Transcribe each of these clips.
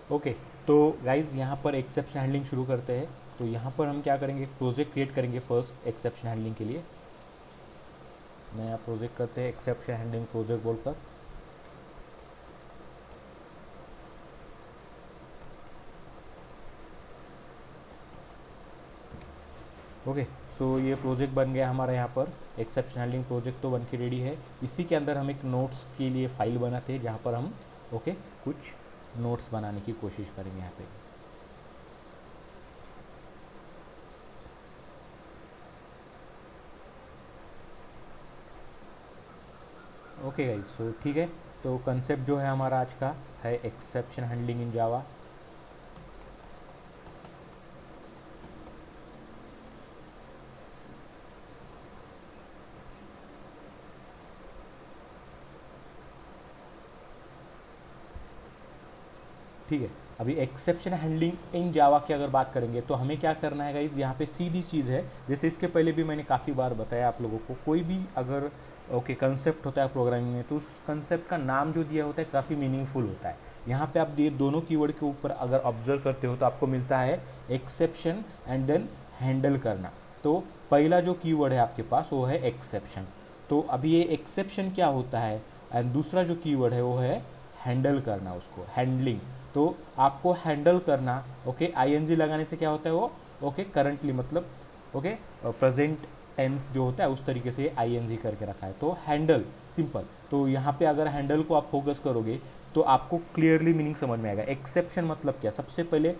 Okay, तो guys यहाँ पर एक्सेप्शन हैंडलिंग शुरू करते हैं। तो यहाँ पर हम क्या करेंगे, प्रोजेक्ट क्रिएट करेंगे फर्स्ट एक्सेप्शन हैंडलिंग के लिए। नया प्रोजेक्ट करते हैं एक्सेप्शन हैंडलिंग प्रोजेक्ट बोलकर। ओके, सो ये प्रोजेक्ट बन गया हमारा। यहाँ पर एक्सेप्शन हैंडलिंग प्रोजेक्ट तो बन के रेडी है। इसी के अंदर हम एक नोट्स के लिए फाइल बनाते हैं जहाँ पर हम कुछ नोट्स बनाने की कोशिश करेंगे यहाँ पे। ओके गाइज, सो ठीक है। तो कंसेप्ट जो है हमारा आज का है एक्सेप्शन हैंडलिंग इन जावा। ठीक है, अभी एक्सेप्शन हैंडलिंग इन जावा की अगर बात करेंगे तो हमें क्या करना है गाइज, यहाँ पे सीधी चीज़ है। जैसे इसके पहले भी मैंने काफ़ी बार बताया आप लोगों को, कोई भी अगर कंसेप्ट होता है प्रोग्रामिंग में, तो उस कंसेप्ट का नाम जो दिया होता है काफ़ी मीनिंगफुल होता है। यहाँ पे आप ये दोनों कीवर्ड के ऊपर अगर ऑब्जर्व करते हो तो आपको मिलता है एक्सेप्शन एंड देन हैंडल करना। तो पहला जो कीवर्ड है आपके पास वो है एक्सेप्शन। तो अभी ये एक्सेप्शन क्या होता है, एंड दूसरा जो कीवर्ड है वो है हैंडल करना, उसको हैंडलिंग। तो आपको हैंडल करना, आईएनजी लगाने से क्या होता है वो करंटली मतलब प्रेजेंट टेंस जो होता है उस तरीके से आईएनजी करके रखा है। तो हैंडल सिंपल। तो यहाँ पे अगर हैंडल को आप फोकस करोगे तो आपको क्लियरली मीनिंग समझ में आएगा। एक्सेप्शन मतलब क्या, सबसे पहले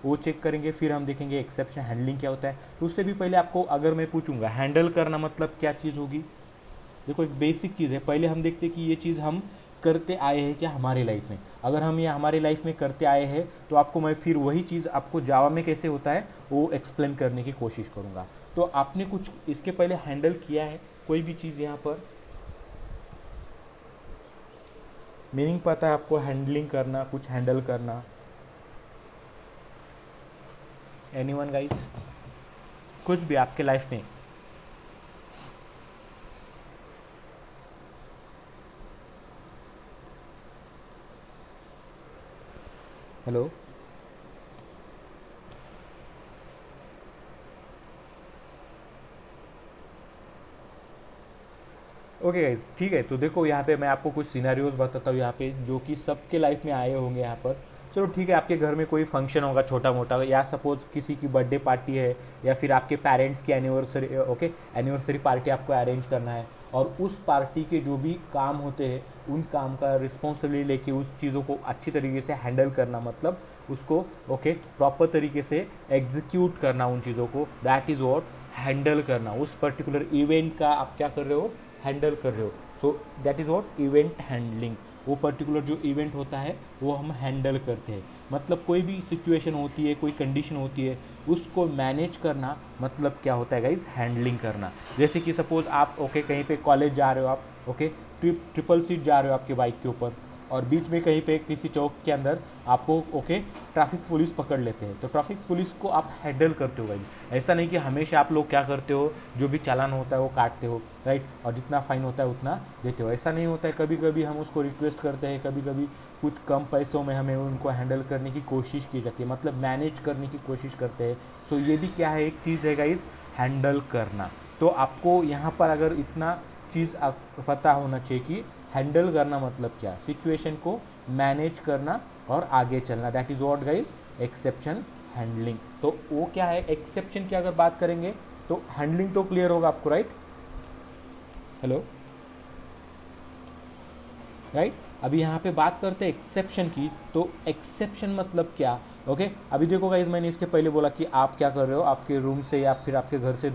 वो चेक करेंगे, फिर हम देखेंगे एक्सेप्शन हैंडलिंग क्या होता है। तो उससे भी पहले आपको अगर मैं पूछूंगा हैंडल करना मतलब क्या चीज़ होगी, देखो एक बेसिक चीज़ है। पहले हम देखते कि ये चीज़ हम करते आए हैं क्या हमारे लाइफ में। अगर हम ये हमारे लाइफ में करते आए हैं तो आपको मैं फिर वही चीज़ आपको जावा में कैसे होता है वो एक्सप्लेन करने की कोशिश करूँगा। तो आपने कुछ इसके पहले हैंडल किया है कोई भी चीज़, यहाँ पर मीनिंग पता है आपको, हैंडलिंग करना, कुछ हैंडल करना। एनीवन गाइस, कुछ भी आपके लाइफ में। हेलो, ओके गाइज, ठीक है। तो देखो यहाँ पे मैं आपको कुछ सिनेरियोज बताता हूँ यहाँ पे जो कि सबके लाइफ में आए होंगे यहाँ पर। चलो ठीक है, आपके घर में कोई फंक्शन होगा छोटा मोटा, या सपोज किसी की बर्थडे पार्टी है, या फिर आपके पेरेंट्स की एनिवर्सरी एनिवर्सरी पार्टी आपको अरेंज करना है। और उस पार्टी के जो भी काम होते हैं उन काम का रिस्पॉन्सिबिलिटी लेके उस चीज़ों को अच्छी तरीके से हैंडल करना, मतलब उसको प्रॉपर तरीके से एग्जीक्यूट करना उन चीज़ों को, दैट इज़ व्हाट हैंडल करना। उस पर्टिकुलर इवेंट का आप क्या कर रहे हो, हैंडल कर रहे हो। So that is what event handling. वो पर्टिकुलर जो इवेंट होता है वो हम हैंडल करते हैं। मतलब कोई भी सिचुएशन होती है, कोई कंडीशन होती है, उसको मैनेज करना मतलब क्या होता है गाइज, हैंडलिंग करना। जैसे कि सपोज आप कहीं पे कॉलेज जा रहे हो, आप ट्रिपल सीट जा रहे हो आपके बाइक के ऊपर, और बीच में कहीं पे किसी चौक के अंदर आपको ट्रैफिक पुलिस पकड़ लेते हैं। तो ट्रैफिक पुलिस को आप हैंडल करते हो गाइज। ऐसा नहीं कि हमेशा आप लोग क्या करते हो, जो भी चालान होता है वो काटते हो, राइट, और जितना फाइन होता है उतना देते हो। ऐसा नहीं होता है, कभी कभी हम उसको रिक्वेस्ट करते हैं, कभी कभी कुछ कम पैसों में हमें उनको हैंडल करने की कोशिश की जाती है, मतलब मैनेज करने की कोशिश करते हैं। सो ये भी क्या है, एक चीज़ है गाइज, हैंडल करना। तो आपको यहाँ पर अगर इतना चीज़ पता होना चाहिए कि हैंडल करना मतलब क्या, सिचुएशन को मैनेज करना और आगे चलना, that is what guys exception handling. तो वो क्या है, एक्सेप्शन की अगर बात करेंगे तो हैंडलिंग तो क्लियर होगा आपको, राइट। Hello, right. अभी यहाँ पे बात करते हैं एक्सेप्शन की। तो एक्सेप्शन मतलब क्या, अभी देखो गाइज, मैंने इसके पहले बोला कि आप क्या कर रहे हो, आपके रूम से या फिर आपके घर से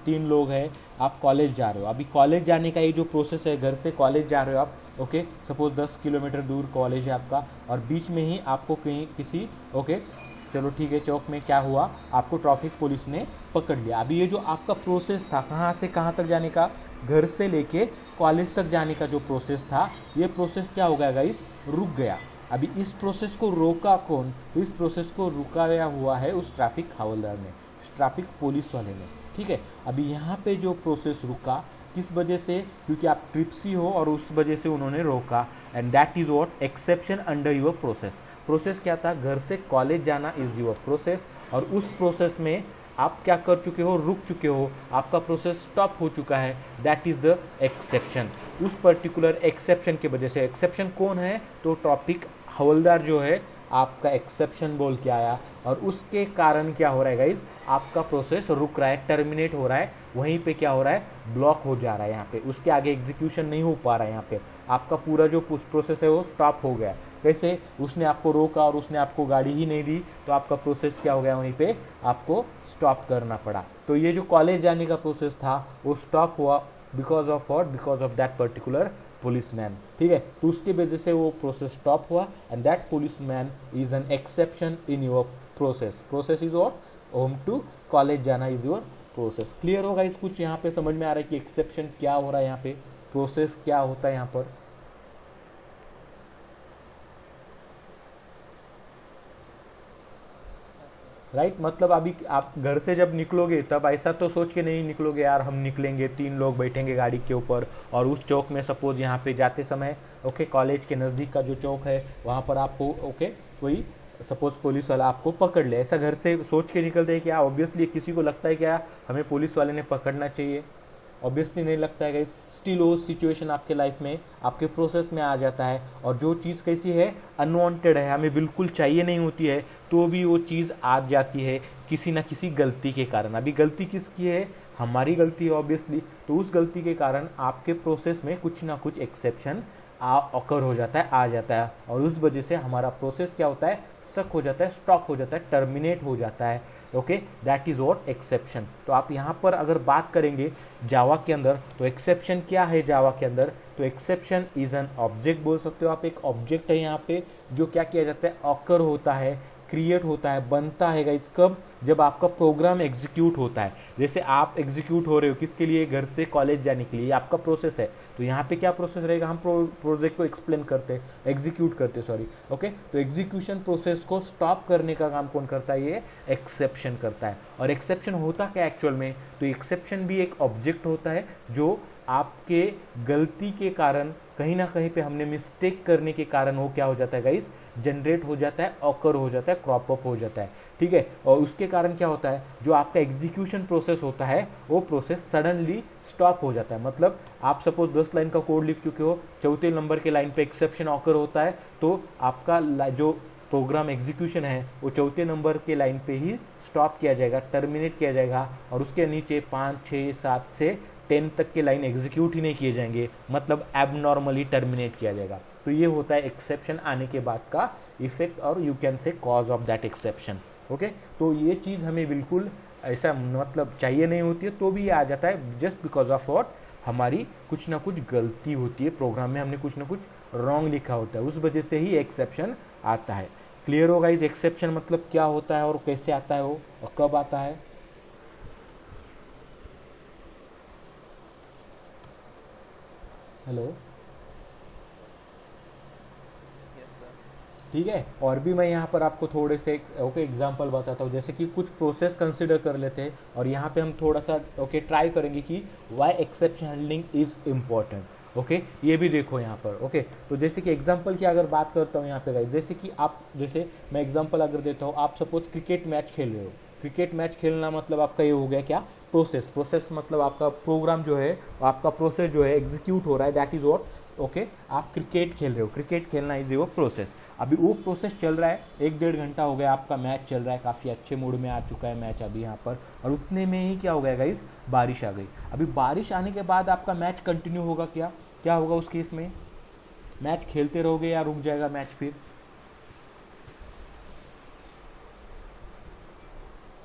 तीन लोग हैं, आप कॉलेज जा रहे हो। अभी कॉलेज जाने का ये जो प्रोसेस है, घर से कॉलेज जा रहे हो आप, सपोज 10 किलोमीटर दूर कॉलेज है आपका, और बीच में ही आपको कहीं किसी चलो ठीक है चौक में क्या हुआ, आपको ट्रैफिक पुलिस ने पकड़ लिया। अभी ये जो आपका प्रोसेस था कहाँ से कहाँ तक जाने का, घर से लेके कॉलेज तक जाने का जो प्रोसेस था, ये प्रोसेस क्या हो गया गाइस, रुक गया। अभी इस प्रोसेस को रोका कौन, इस प्रोसेस को रुकाया हुआ है उस ट्रैफिक हवलदार ने, ट्रैफिक पुलिस वाले ने, ठीक है। अभी यहाँ पे जो प्रोसेस रुका किस वजह से, क्योंकि आप ट्रिप्सी हो और उस वजह से उन्होंने रोका, and that is what exception under your process. Process क्या था, घर से कॉलेज जाना इज योर प्रोसेस, और उस प्रोसेस में आप क्या कर चुके हो, रुक चुके हो, आपका प्रोसेस स्टॉप हो चुका है, दैट इज द एक्सेप्शन। उस पर्टिकुलर एक्सेप्शन की वजह से, एक्सेप्शन कौन है, तो टॉपिक हवलदार जो है आपका एक्सेप्शन बोल के आया, और उसके कारण क्या हो रहा है गाइज, आपका प्रोसेस रुक रहा है, टर्मिनेट हो रहा है, वहीं पे क्या हो रहा है, ब्लॉक हो जा रहा है, यहाँ पे उसके आगे एग्जीक्यूशन नहीं हो पा रहा है, यहाँ पे आपका पूरा जो प्रोसेस है वो स्टॉप हो गया। कैसे, उसने आपको रोका और उसने आपको गाड़ी ही नहीं दी, तो आपका प्रोसेस क्या हो गया, वहीं पे आपको स्टॉप करना पड़ा। तो ये जो कॉलेज जाने का प्रोसेस था वो स्टॉप हुआ because of what, because of that particular policeman. ठीक है, तो उसके वजह से वो प्रोसेस स्टॉप हुआ, and that policeman is an exception in your process. Process is what, home to college जाना इज योर प्रोसेस। क्लियर होगा, इस कुछ यहाँ पे समझ में आ रहा है कि एक्सेप्शन क्या हो रहा है, यहाँ पे प्रोसेस क्या होता है यहाँ पर। राइट मतलब अभी आप घर से जब निकलोगे तब ऐसा तो सोच के नहीं निकलोगे यार हम निकलेंगे, 3 लोग बैठेंगे गाड़ी के ऊपर और उस चौक में सपोज यहाँ पे जाते समय ओके कॉलेज के नज़दीक का जो चौक है वहाँ पर आपको ओके कोई सपोज पुलिस वाला आपको पकड़ ले, ऐसा घर से सोच के निकलते हैं क्या? ऑब्वियसली किसी को लगता है क्या हमें पुलिस वाले ने पकड़ना चाहिए? ऑब्वियसली नहीं लगता है गाइस। स्टिल वो सिचुएशन आपके लाइफ में आपके प्रोसेस में आ जाता है, और जो चीज़ कैसी है, अनवांटेड है, हमें बिल्कुल चाहिए नहीं होती है, तो भी वो चीज़ आ जाती है किसी ना किसी गलती के कारण। अभी गलती किसकी है? हमारी गलती है ऑब्वियसली। तो उस गलती के कारण आपके प्रोसेस में कुछ ना कुछ एक्सेप्शन ऑकर हो जाता है, आ जाता है, और उस वजह से हमारा प्रोसेस क्या होता है, स्टक हो जाता है, स्टॉप हो जाता है, टर्मिनेट हो जाता है। Okay, that is what exception. तो आप यहाँ पर अगर बात करेंगे जावा के अंदर तो एक्सेप्शन क्या है जावा के अंदर, तो एक्सेप्शन इज एन ऑब्जेक्ट बोल सकते हो आप। एक ऑब्जेक्ट है यहाँ पे जो क्या किया जाता है, ऑकर होता है, क्रिएट होता है, बनता है गाइस कब, जब आपका प्रोग्राम एग्जीक्यूट होता है। जैसे आप एग्जीक्यूट हो रहे हो किसके लिए, घर से कॉलेज जाने के लिए, आपका प्रोसेस है। तो यहाँ पे क्या प्रोसेस रहेगा, हम प्रोजेक्ट को एक्सप्लेन करते, एग्जीक्यूट करते सॉरी ओके। तो एग्जीक्यूशन प्रोसेस को स्टॉप करने का काम कौन करता है, ये एक्सेप्शन करता है। और एक्सेप्शन होता क्या एक्चुअल में, तो एक्सेप्शन भी एक ऑब्जेक्ट होता है जो आपके गलती के कारण कहीं ना कहीं पे हमने मिस्टेक करने के कारण वो क्या हो जाता है गाइस, जनरेट हो जाता है, ऑकर हो जाता है, क्रॉप अप हो जाता है। ठीक है, और उसके कारण क्या होता है, जो आपका एग्जीक्यूशन प्रोसेस होता है वो प्रोसेस सडनली स्टॉप हो जाता है। मतलब आप सपोज 10 लाइन का कोड लिख चुके हो, चौथे नंबर के लाइन पे एक्सेप्शन ऑकर होता है, तो आपका जो प्रोग्राम एग्जीक्यूशन है वो चौथे नंबर के लाइन पे ही स्टॉप किया जाएगा, टर्मिनेट किया जाएगा, और उसके नीचे 5, 6, 7 से 10 तक के लाइन एग्जीक्यूट ही नहीं किए जाएंगे, मतलब एबनॉर्मली टर्मिनेट किया जाएगा। तो ये होता है एक्सेप्शन आने के बाद का इफेक्ट, और यू कैन से cause of that exception. Okay, तो ये चीज़ हमें बिल्कुल ऐसा मतलब चाहिए नहीं होती है, तो भी ये आ जाता है जस्ट बिकॉज ऑफ व्हाट, हमारी कुछ ना कुछ गलती होती है प्रोग्राम में, हमने कुछ ना कुछ रॉन्ग लिखा होता है, उस वजह से ही एक्सेप्शन आता है। क्लियर होगा इस एक्सेप्शन मतलब क्या होता है और कैसे आता है वो, और कब आता है। हेलो, ठीक है। और भी मैं यहाँ पर आपको थोड़े से ओके एग्जांपल बताता हूँ, जैसे कि कुछ प्रोसेस कंसिडर कर लेते हैं, और यहाँ पे हम थोड़ा सा ओके ट्राई करेंगे कि why exception handling is important. Okay, ये भी देखो यहाँ पर। ओके, तो जैसे कि एग्जांपल की अगर बात करता हूँ यहाँ पे गाइस, जैसे कि आप, जैसे मैं एग्जांपल अगर देता हूँ, आप सपोज क्रिकेट मैच खेल रहे हो। क्रिकेट मैच खेलना मतलब आपका ये हो गया क्या, प्रोसेस। प्रोसेस मतलब आपका प्रोग्राम जो है, आपका प्रोसेस जो है एग्जीक्यूट हो रहा है, दैट इज व्हाट ओके। आप क्रिकेट खेल रहे हो, क्रिकेट खेलना इज योर प्रोसेस। अभी वो प्रोसेस चल रहा है, 1-1.5 घंटा हो गया, आपका मैच चल रहा है, काफ़ी अच्छे मूड में आ चुका है मैच अभी यहाँ पर, और उतने में ही क्या हो गया गाइस, बारिश आ गई। अभी बारिश आने के बाद आपका मैच कंटिन्यू होगा क्या, क्या होगा उस केस में, मैच खेलते रहोगे या रुक जाएगा मैच, फिर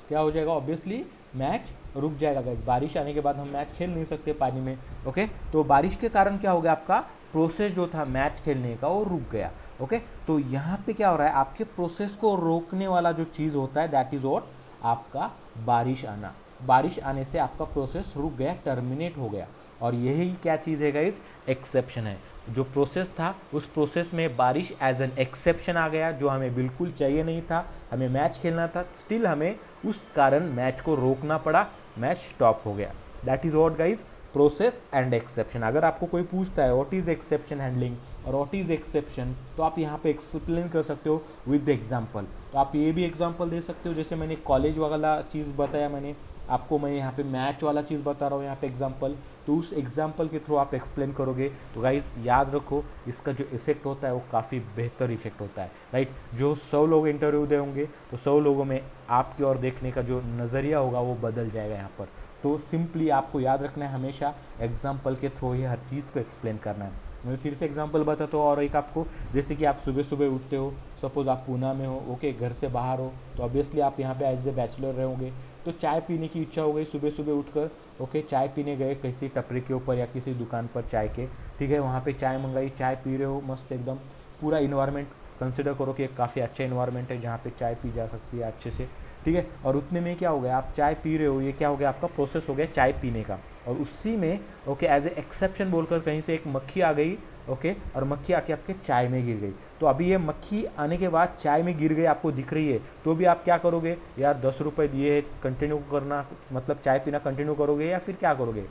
क्या हो जाएगा, ऑब्वियसली मैच रुक जाएगा गाइस। बारिश आने के बाद हम मैच खेल नहीं सकते पानी में। ओके, तो बारिश के कारण क्या हो गया, आपका प्रोसेस जो था मैच खेलने का वो रुक गया। ओके, तो यहाँ पे क्या हो रहा है, आपके प्रोसेस को रोकने वाला जो चीज़ होता है दैट इज व्हाट, आपका बारिश आना। बारिश आने से आपका प्रोसेस रुक गया, टर्मिनेट हो गया, और यही क्या चीज़ है गाइस, एक्सेप्शन है। जो प्रोसेस था उस प्रोसेस में बारिश एज एन एक्सेप्शन आ गया, जो हमें बिल्कुल चाहिए नहीं था, हमें मैच खेलना था, स्टिल हमें उस कारण मैच को रोकना पड़ा, मैच स्टॉप हो गया। That is what guys, process and exception. अगर आपको कोई पूछता है व्हाट इज एक्सेप्शन हैंडलिंग, और व्हाट इज एक्सेप्शन, तो आप यहाँ पे एक्सप्लेन कर सकते हो विद एग्जाम्पल। तो आप ये भी एग्जाम्पल दे सकते हो, जैसे मैंने कॉलेज वाला चीज़ बताया मैंने आपको, मैं यहाँ पे मैच वाला चीज़ बता रहा हूँ यहाँ पे एग्जाम्पल, तो उस एग्जाम्पल के थ्रू आप एक्सप्लेन करोगे। तो गाइज याद रखो, इसका जो इफेक्ट होता है वो काफ़ी बेहतर इफेक्ट होता है, राइट। जो 100 लोग इंटरव्यू दे होंगे तो 100 लोगों में आपकी ओर देखने का जो नज़रिया होगा वो बदल जाएगा यहाँ पर। तो सिंपली आपको याद रखना है, हमेशा एग्जाम्पल के थ्रू ही हर चीज़ को एक्सप्लेन करना है। मैं फिर से एग्जांपल बताता हूँ और एक आपको, जैसे कि आप सुबह सुबह उठते हो, सपोज आप पूना में हो, ओके, घर से बाहर हो, तो ऑब्वियसली आप यहाँ पे एज ए बैचलर रहोगे, तो चाय पीने की इच्छा हो गई सुबह सुबह उठकर, ओके, चाय पीने गए किसी टपरी के ऊपर या किसी दुकान पर चाय के, ठीक है, वहाँ पे चाय मंगाई, चाय पी रहे हो, मस्त एकदम पूरा इन्वायरमेंट कंसिडर करो कि एक काफ़ी अच्छा इन्वायरमेंट है जहाँ पे चाय पी जा सकती है अच्छे से, ठीक है। और उतने में क्या हो गया, आप चाय पी रहे हो, ये क्या हो गया, आपका प्रोसेस हो गया चाय पीने का, और उसी में ओके एज ए एक्सेप्शन बोलकर कहीं से एक मक्खी आ गई, ओके, और मक्खी आके आपके चाय में गिर गई। तो अभी ये मक्खी आने के बाद चाय में गिर गई, आपको दिख रही है, तो भी आप क्या करोगे, यार 10 रुपये दिए है, कंटिन्यू करना, मतलब चाय पीना कंटिन्यू करोगे या फिर क्या करोगे।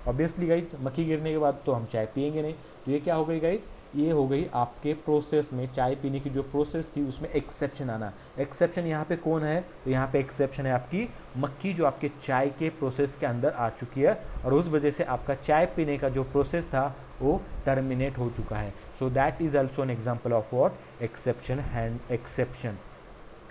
ऑब्वियसली गाइज मक्खी गिरने के बाद तो हम चाय पियेंगे नहीं। तो ये क्या हो गई गाइज, ये हो गई आपके प्रोसेस में, चाय पीने की जो प्रोसेस थी उसमें एक्सेप्शन आना। एक्सेप्शन यहाँ पे कौन है, तो यहाँ पे एक्सेप्शन है आपकी मक्खी, जो आपके चाय के प्रोसेस के अंदर आ चुकी है, और उस वजह से आपका चाय पीने का जो प्रोसेस था वो टर्मिनेट हो चुका है। सो that is also an example of what, exception.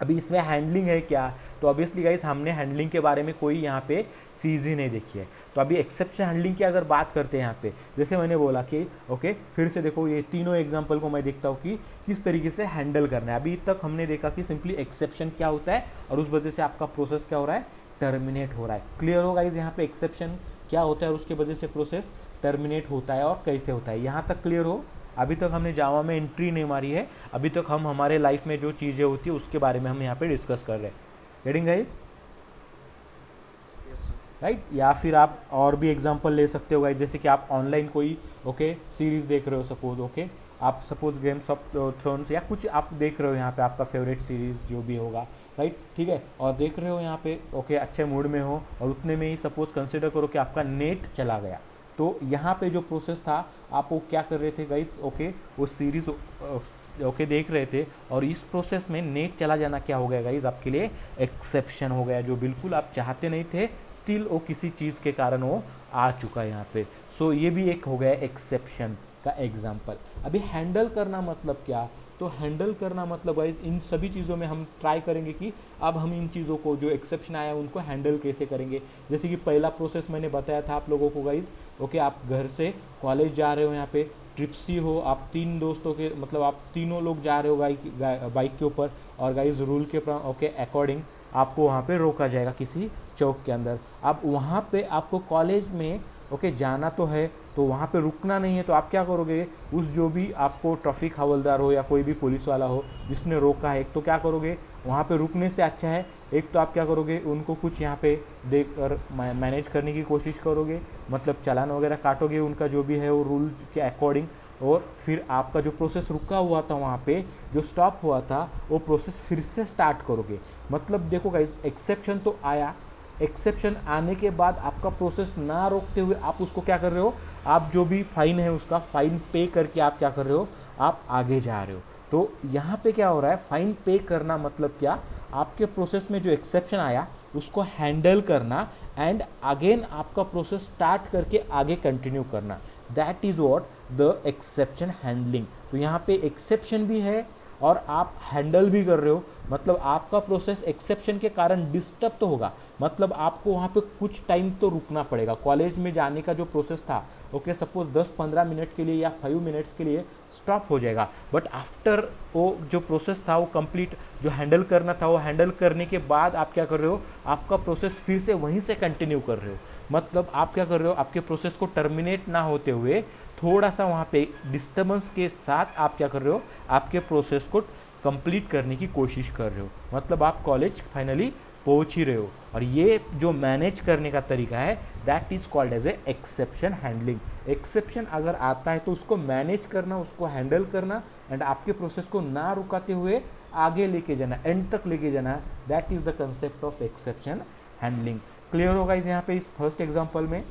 अभी इसमें हैंडलिंग है क्या, तो ऑब्वियसली गाइस हमने हैंडलिंग के बारे में कोई यहाँ पे चीज़ ही नहीं देखी है। तो अभी एक्सेप्शन हैंडलिंग की अगर बात करते हैं यहाँ पे, जैसे मैंने बोला कि ओके, फिर से देखो ये तीनों एग्जांपल को मैं देखता हूँ कि किस तरीके से हैंडल करना है। अभी तक हमने देखा कि सिंपली एक्सेप्शन क्या होता है और उस वजह से आपका प्रोसेस क्या हो रहा है, टर्मिनेट हो रहा है। क्लियर होगा इस यहाँ पे एक्सेप्शन क्या होता है और उसके वजह से प्रोसेस टर्मिनेट होता है और कैसे होता है, यहाँ तक क्लियर हो। अभी तक हमने जावा में एंट्री नहीं मारी है, अभी तक हम हमारे लाइफ में जो चीज़ें होती है उसके बारे में हम यहाँ पे डिस्कस कर रहे हैं। Getting guys, right. या फिर आप और भी एग्जांपल ले सकते हो गाइस, जैसे कि आप ऑनलाइन कोई ओके सीरीज देख रहे हो, सपोज ओके, आप सपोज गेम्स ऑफ थ्रोन्स या कुछ आप देख रहे हो यहाँ पे, आपका फेवरेट सीरीज जो भी होगा, राइट, ठीक है, और देख रहे हो यहाँ पे ओके, अच्छे मूड में हो, और उतने में ही सपोज कंसिडर करो कि आपका नेट चला गया। तो यहाँ पे जो प्रोसेस था, आप वो क्या कर रहे थे गाइस, ओके, वो सीरीज ओके देख रहे थे, और इस प्रोसेस में नेट चला जाना क्या हो गया गाइस, आपके लिए एक्सेप्शन हो गया, जो बिल्कुल आप चाहते नहीं थे, स्टिल वो किसी चीज़ के कारण वो आ चुका है यहाँ पे। सो ये भी एक हो गया एक्सेप्शन का एग्जाम्पल। अभी हैंडल करना मतलब क्या, तो हैंडल करना मतलब गाइस इन सभी चीज़ों में हम ट्राई करेंगे कि अब हम इन चीज़ों को जो एक्सेप्शन आया उनको हैंडल कैसे करेंगे। जैसे कि पहला प्रोसेस मैंने बताया था आप लोगों को गाइस, ओके, आप घर से कॉलेज जा रहे हो, यहाँ पे ट्रिप्सी हो, आप 3 दोस्तों के मतलब आप तीनों लोग जा रहे हो बाइक के ऊपर, और गाइस रूल के ओके अकॉर्डिंग आपको वहाँ पे रोका जाएगा किसी चौक के अंदर। अब वहाँ पे आपको कॉलेज में ओके जाना तो है, तो वहाँ पे रुकना नहीं है, तो आप क्या करोगे, उस जो भी आपको ट्रैफिक हवलदार हो या कोई भी पुलिस वाला हो जिसने रोका है, तो क्या करोगे, वहाँ पे रुकने से अच्छा है एक तो आप क्या करोगे, उनको कुछ यहाँ पे देख कर मैनेज करने की कोशिश करोगे, मतलब चालान वगैरह काटोगे उनका जो भी है वो रूल के अकॉर्डिंग, और फिर आपका जो प्रोसेस रुका हुआ था वहाँ पे जो स्टॉप हुआ था वो प्रोसेस फिर से स्टार्ट करोगे। मतलब देखो गाइस, एक्सेप्शन तो आया, एक्सेप्शन आने के बाद आपका प्रोसेस ना रोकते हुए आप उसको क्या कर रहे हो, आप जो भी फाइन है उसका फाइन पे करके आप क्या कर रहे हो, आप आगे जा रहे हो। तो यहाँ पे क्या हो रहा है, फाइन पे करना मतलब क्या, आपके प्रोसेस में जो एक्सेप्शन आया उसको हैंडल करना एंड अगेन आपका प्रोसेस स्टार्ट करके आगे कंटिन्यू करना, that is what the exception handling. तो यहाँ पे एक्सेप्शन भी है और आप हैंडल भी कर रहे हो, मतलब आपका प्रोसेस एक्सेप्शन के कारण डिस्टर्ब तो होगा, मतलब आपको वहाँ पे कुछ टाइम तो रुकना पड़ेगा। कॉलेज में जाने का जो प्रोसेस था ओके, सपोज 10-15 मिनट के लिए या 5 मिनट्स के लिए स्टॉप हो जाएगा, बट आफ्टर वो जो प्रोसेस था वो कंप्लीट, जो हैंडल करना था वो हैंडल करने के बाद आप क्या कर रहे हो, आपका प्रोसेस फिर से वहीं से कंटिन्यू कर रहे हो। मतलब आप क्या कर रहे हो, आपके प्रोसेस को टर्मिनेट ना होते हुए थोड़ा सा वहाँ पे डिस्टर्बेंस के साथ आप क्या कर रहे हो, आपके प्रोसेस को कंप्लीट करने की कोशिश कर रहे हो, मतलब आप कॉलेज फाइनली पहुंच ही रहे हो। और ये जो मैनेज करने का तरीका है that is called as a exception handling. Exception अगर आता है तो उसको मैनेज करना, उसको हैंडल करना एंड आपके प्रोसेस को ना रुकाते हुए आगे लेके जाना, एंड तक लेके जाना, that is the concept of exception handling. Clear होगा इस यहाँ पे इस फर्स्ट एग्जाम्पल में।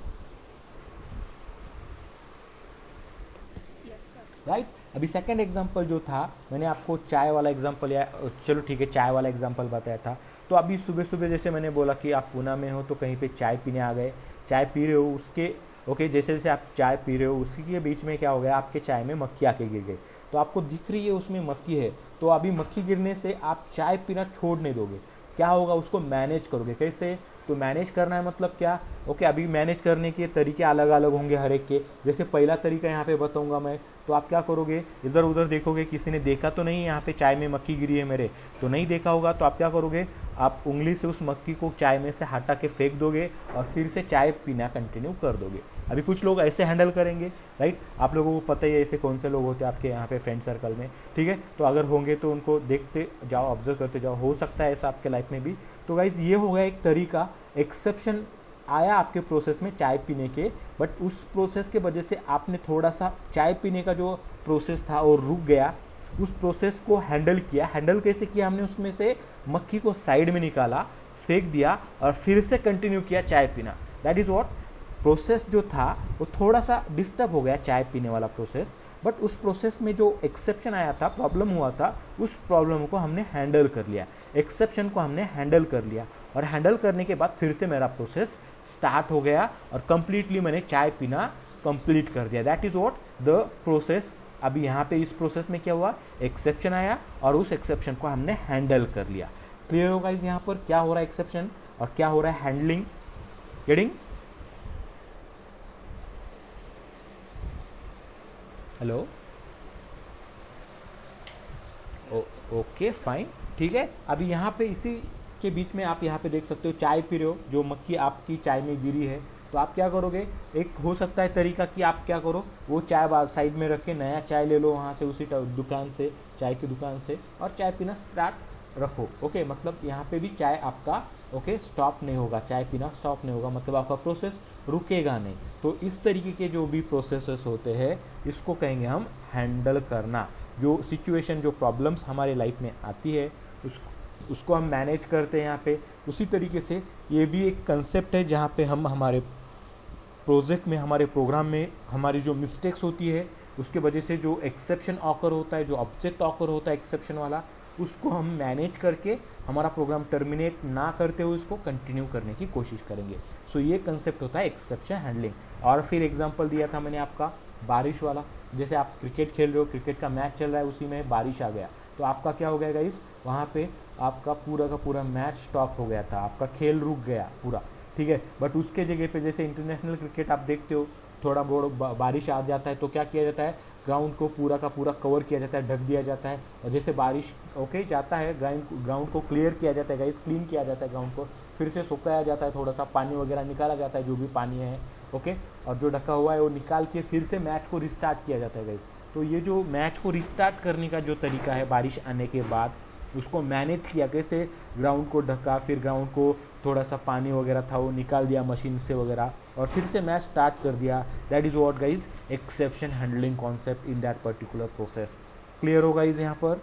राइट। अभी सेकंड एग्जांपल जो था, मैंने आपको चाय वाला एग्जांपल, या चलो ठीक है चाय वाला एग्जांपल बताया था। तो अभी सुबह सुबह जैसे मैंने बोला कि आप पूना में हो तो कहीं पे चाय पीने आ गए, चाय पी रहे हो, उसके ओके जैसे जैसे आप चाय पी रहे हो उसी के बीच में क्या हो गया, आपके चाय में मक्खी आके गिर गई। तो आपको दिख रही है उसमें मक्खी है, तो अभी मक्खी गिरने से आप चाय पीना छोड़ नहीं दोगे, क्या होगा उसको मैनेज करोगे कैसे। तो मैनेज करना है मतलब क्या, ओके अभी मैनेज करने के तरीके अलग अलग होंगे हर एक के। जैसे पहला तरीका यहाँ पे बताऊंगा मैं, तो आप क्या करोगे, इधर उधर देखोगे किसी ने देखा तो नहीं यहाँ पे चाय में मक्खी गिरी है मेरे, तो नहीं देखा होगा, तो आप क्या करोगे, आप उंगली से उस मक्खी को चाय में से हटा के फेंक दोगे और फिर से चाय पीना कंटिन्यू कर दोगे। अभी कुछ लोग ऐसे हैंडल करेंगे, राइट। आप लोगों को पता ही है ऐसे कौन से लोग होते हैं आपके यहाँ पे फ्रेंड सर्कल में, ठीक है। तो अगर होंगे तो उनको देखते जाओ, ऑब्जर्व करते जाओ, हो सकता है ऐसा आपके लाइफ में भी। तो गाइज ये हो गया एक तरीका, एक्सेप्शन आया आपके प्रोसेस में चाय पीने के, बट उस प्रोसेस के वजह से आपने थोड़ा सा चाय पीने का जो प्रोसेस था वो रुक गया, उस प्रोसेस को हैंडल किया। हैंडल कैसे किया हमने, उसमें से मक्खी को साइड में निकाला, फेंक दिया और फिर से कंटिन्यू किया चाय पीना। दैट इज व्हाट प्रोसेस जो था वो थोड़ा सा डिस्टर्ब हो गया चाय पीने वाला प्रोसेस, बट उस प्रोसेस में जो एक्सेप्शन आया था, प्रॉब्लम हुआ था, उस प्रॉब्लम को हमने हैंडल कर लिया, एक्सेप्शन को हमने हैंडल कर लिया, और हैंडल करने के बाद फिर से मेरा प्रोसेस स्टार्ट हो गया और कंप्लीटली मैंने चाय पीना कंप्लीट कर दिया। That is what the process. अभी यहाँ पे इस प्रोसेस में क्या हुआ, एक्सेप्शन आया और उस एक्सेप्शन को हमने हैंडल कर लिया। क्लियर होगा इस यहाँ पर क्या हो रहा है एक्सेप्शन और क्या हो रहा है handling, getting. Hello, okay fine, ठीक है। अभी यहाँ पे इसी के बीच में आप यहाँ पे देख सकते हो चाय पी रहे हो, जो मक्खी आपकी चाय में गिरी है, तो आप क्या करोगे, एक हो सकता है तरीका कि आप क्या करो, वो चाय साइड में रख के नया चाय ले लो वहाँ से, उसी दुकान से, चाय की दुकान से, और चाय पीना स्टार्ट रखो। ओके, मतलब यहाँ पे भी चाय आपका ओके स्टॉप नहीं होगा, चाय पीना स्टॉप नहीं होगा, मतलब आपका प्रोसेस रुकेगा नहीं। तो इस तरीके के जो भी प्रोसेसेस होते हैं इसको कहेंगे हम हैंडल करना। जो सिचुएशन, जो प्रॉब्लम्स हमारे लाइफ में आती है उसको हम मैनेज करते हैं यहाँ पे। उसी तरीके से ये भी एक कंसेप्ट है जहाँ पे हम हमारे प्रोजेक्ट में, हमारे प्रोग्राम में हमारी जो मिस्टेक्स होती है उसके वजह से जो एक्सेप्शन ऑकर होता है, जो ऑब्जेक्ट ऑकर होता है एक्सेप्शन वाला, उसको हम मैनेज करके हमारा प्रोग्राम टर्मिनेट ना करते हुए उसको कंटिन्यू करने की कोशिश करेंगे। सो ये कंसेप्ट होता है एक्सेप्शन हैंडलिंग। और फिर एग्जांपल दिया था मैंने आपका बारिश वाला, जैसे आप क्रिकेट खेल रहे हो, क्रिकेट का मैच चल रहा है, उसी में बारिश आ गया, तो आपका क्या हो गया गाइस, वहाँ पे आपका पूरा का पूरा मैच स्टॉप हो गया था, आपका खेल रुक गया पूरा, ठीक है। बट उसके जगह पे जैसे इंटरनेशनल क्रिकेट आप देखते हो, थोड़ा बहुत बारिश आ जाता है तो क्या किया जाता है, ग्राउंड को पूरा का पूरा कवर किया जाता है, ढक दिया जाता है, और जैसे बारिश ओके जाता है ग्राउंड को क्लियर किया जाता है गाइस, क्लीन किया जाता है ग्राउंड को, फिर से सुखाया जाता है, थोड़ा सा पानी वगैरह निकाला जाता है, जो भी पानी है ओके, और जो ढका हुआ है वो निकाल के फिर से मैच को रिस्टार्ट किया जाता है गाइस। तो ये जो मैच को रिस्टार्ट करने का जो तरीका है बारिश आने के बाद, उसको मैनेज किया कैसे, ग्राउंड को ढका, फिर ग्राउंड को थोड़ा सा पानी वगैरह था वो निकाल दिया मशीन से वगैरह, और फिर से मैच स्टार्ट कर दिया। That is what guys exception handling concept in that particular process. Clear होगा इस यहाँ पर,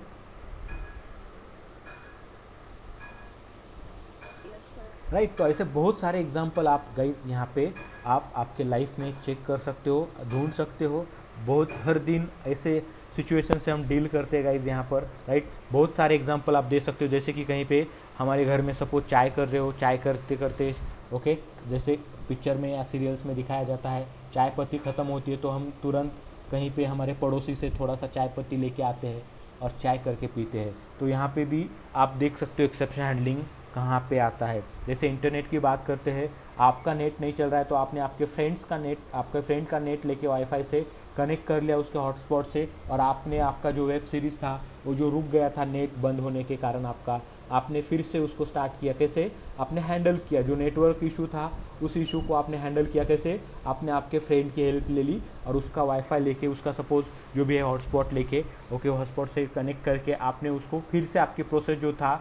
राइट। तो ऐसे बहुत सारे एग्जाम्पल आप गाइज यहाँ पे आप आपके लाइफ में चेक कर सकते हो, ढूंढ सकते हो। बहुत हर दिन ऐसे सिचुएशन से हम डील करते हैं गाइज यहाँ पर, राइट। बहुत सारे एग्जाम्पल आप दे सकते हो, जैसे कि कहीं पे हमारे घर में सपोज चाय कर रहे हो, चाय करते करते ओके, जैसे पिक्चर में या सीरियल्स में दिखाया जाता है, चाय पत्ती ख़त्म होती है तो हम तुरंत कहीं पे हमारे पड़ोसी से थोड़ा सा चाय पत्ती लेके आते हैं और चाय करके पीते हैं। तो यहाँ पे भी आप देख सकते हो एक्सेप्शन हैंडलिंग कहाँ पे आता है। जैसे इंटरनेट की बात करते हैं, आपका नेट नहीं चल रहा है तो आपने आपके फ्रेंड का नेट लेके वाईफाई से कनेक्ट कर लिया उसके हॉटस्पॉट से, और आपने आपका जो वेब सीरीज़ था वो जो रुक गया था नेट बंद होने के कारण आपने फिर से उसको स्टार्ट किया। कैसे आपने हैंडल किया, जो नेटवर्क इशू था उस इशू को आपने हैंडल किया कैसे, आपने आपके फ्रेंड की हेल्प ले ली और उसका वाईफाई लेके, उसका सपोज जो भी है हॉटस्पॉट लेके ओके, हॉटस्पॉट से कनेक्ट करके आपने उसको फिर से आपके प्रोसेस जो था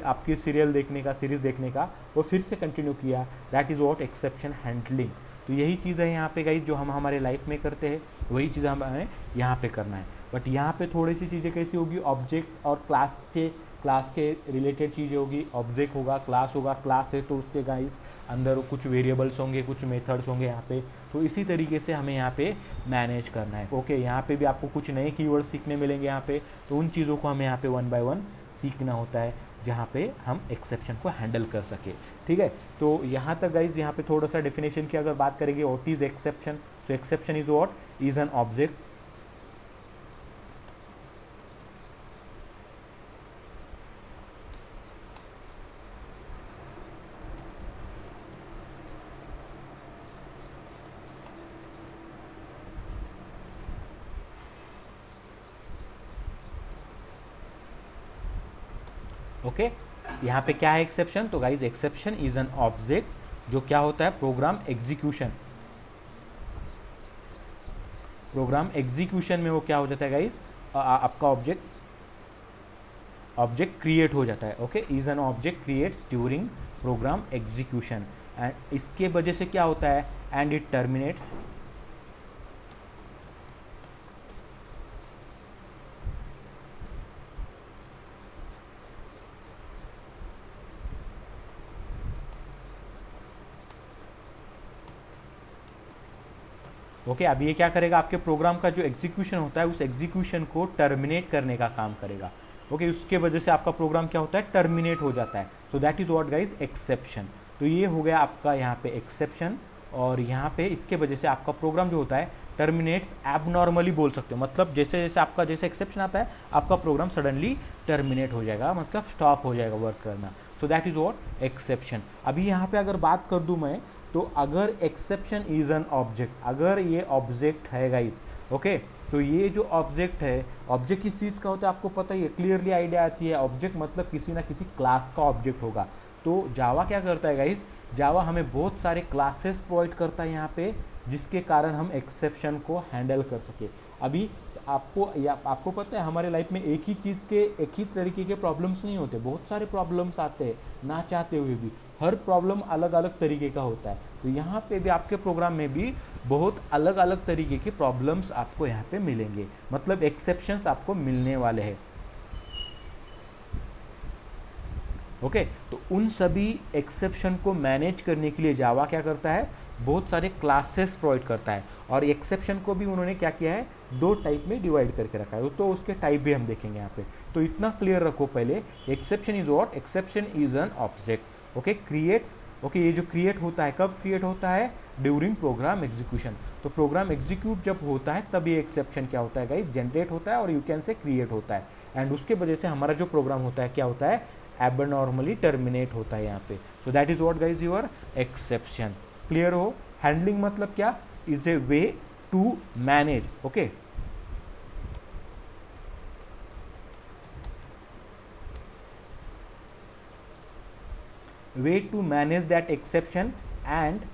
आपकी सीरियल देखने का, सीरीज़ देखने का, वो फिर से कंटिन्यू किया। That is what exception handling. तो यही चीज़ है यहाँ पे गाइस, जो हम हमारे लाइफ में करते हैं वही चीज़ हमें यहाँ पे करना है। बट यहाँ पे थोड़ी सी चीज़ें कैसी होगी, ऑब्जेक्ट और क्लास से क्लास के रिलेटेड चीज़ें होगी, ऑब्जेक्ट होगा, क्लास होगा, क्लास है तो उसके गाइस अंदर कुछ वेरिएबल्स होंगे, कुछ मेथड्स होंगे यहाँ पे। तो इसी तरीके से हमें यहाँ पे मैनेज करना है। ओके, यहाँ पे भी आपको कुछ नए कीवर्ड सीखने मिलेंगे यहाँ पे, तो उन चीज़ों को हमें यहाँ पे 1 बाय 1 सीखना होता है, जहाँ पे हम एक्सेप्शन को हैंडल कर सके। ठीक है, तो यहाँ तक गाइज, यहाँ पे थोड़ा सा डेफिनेशन की अगर बात करेंगे, what is exception. So exception is what is an object okay. यहाँ पे क्या है एक्सेप्शन, तो guys exception is an object जो क्या होता है, प्रोग्राम एग्जीक्यूशन, प्रोग्राम एग्जीक्यूशन में वो क्या हो जाता है गाइज, आपका ऑब्जेक्ट क्रिएट हो जाता है। Okay, is an object creates during program execution, and इसके वजह से क्या होता है, एंड इट टर्मिनेट्स ओके। अब ये क्या करेगा, आपके प्रोग्राम का जो एग्जीक्यूशन होता है उस एग्जीक्यूशन को टर्मिनेट करने का काम करेगा। ओके, उसके वजह से आपका प्रोग्राम क्या होता है, टर्मिनेट हो जाता है। सो that is what guys exception. तो ये हो गया आपका यहाँ पे एक्सेप्शन, और यहाँ पे इसके वजह से आपका प्रोग्राम जो होता है टर्मिनेट्स एबनॉर्मली बोल सकते हो, मतलब जैसे जैसे आपका जैसे एक्सेप्शन आता है आपका प्रोग्राम सडनली टर्मिनेट हो जाएगा, मतलब स्टॉप हो जाएगा वर्क करना। सो दैट इज व्हाट एक्सेप्शन। अभी यहाँ पे अगर बात कर दूँ मैं, तो अगर एक्सेप्शन इज एन ऑब्जेक्ट, अगर ये ऑब्जेक्ट है गाइज, ओके, तो ये जो ऑब्जेक्ट है, ऑब्जेक्ट किस चीज़ का होता है आपको पता ही है, क्लियरली आइडिया आती है, ऑब्जेक्ट मतलब किसी ना किसी क्लास का ऑब्जेक्ट होगा। तो जावा क्या करता है गाइज, जावा हमें बहुत सारे क्लासेस प्रोवाइड करता है यहाँ पे, जिसके कारण हम एक्सेप्शन को हैंडल कर सके। अभी आपको पता है हमारे लाइफ में एक ही चीज़ के एक ही तरीके के प्रॉब्लम्स नहीं होते, बहुत सारे प्रॉब्लम्स आते हैं ना चाहते हुए भी, हर प्रॉब्लम अलग अलग तरीके का होता है। तो यहाँ पे भी आपके प्रोग्राम में भी बहुत अलग अलग तरीके के प्रॉब्लम्स आपको यहाँ पे मिलेंगे, मतलब एक्सेप्शंस आपको मिलने वाले हैं। ओके, तो उन सभी एक्सेप्शन को मैनेज करने के लिए जावा क्या करता है, बहुत सारे क्लासेस प्रोवाइड करता है, और एक्सेप्शन को भी उन्होंने क्या किया है, 2 टाइप में डिवाइड करके रखा है। तो उसके टाइप भी हम देखेंगे यहाँ पे। तो इतना क्लियर रखो पहले, exception is what, exception is an object, okay, creates, okay, ये जो क्रिएट होता है कब क्रिएट होता है, ड्यूरिंग प्रोग्राम एग्जीक्यूशन। तो प्रोग्राम एग्जीक्यूट जब होता है तब ये एक्सेप्शन क्या होता है गाइस, जनरेट होता है, और यू कैन से क्रिएट होता है, एंड उसके वजह से हमारा जो प्रोग्राम होता है क्या होता है, एबनॉर्मली टर्मिनेट होता है यहाँ पे। So that is what guys your exception. Clear हो, हैंडलिंग मतलब क्या, is a way to manage, okay, way to manage that exception and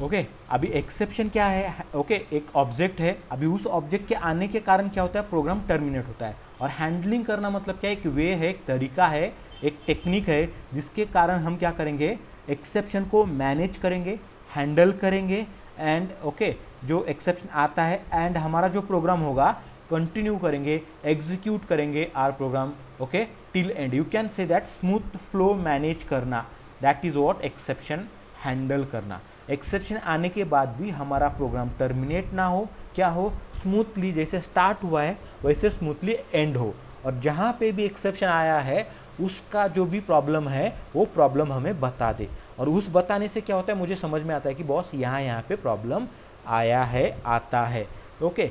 okay अभी एक्सेप्शन क्या है, ओके एक ऑब्जेक्ट है, अभी उस ऑब्जेक्ट के आने के कारण क्या होता है, प्रोग्राम टर्मिनेट होता है। और हैंडलिंग करना मतलब क्या है, एक वे है, एक तरीका है, एक टेक्निक है, जिसके कारण हम क्या करेंगे, एक्सेप्शन को मैनेज करेंगे, हैंडल करेंगे, एंड ओके जो एक्सेप्शन आता है एंड हमारा जो प्रोग्राम होगा कंटिन्यू करेंगे, एग्जीक्यूट करेंगे our program, okay till end. You can say that smooth flow manage करना, that is what exception handle करना। एक्सेप्शन आने के बाद भी हमारा प्रोग्राम टर्मिनेट ना हो, क्या हो, स्मूथली जैसे स्टार्ट हुआ है वैसे स्मूथली एंड हो। और जहाँ पे भी एक्सेप्शन आया है उसका जो भी प्रॉब्लम है वो प्रॉब्लम हमें बता दे, और उस बताने से क्या होता है, मुझे समझ में आता है कि बॉस यहाँ पे प्रॉब्लम आया है, आता है, ओके।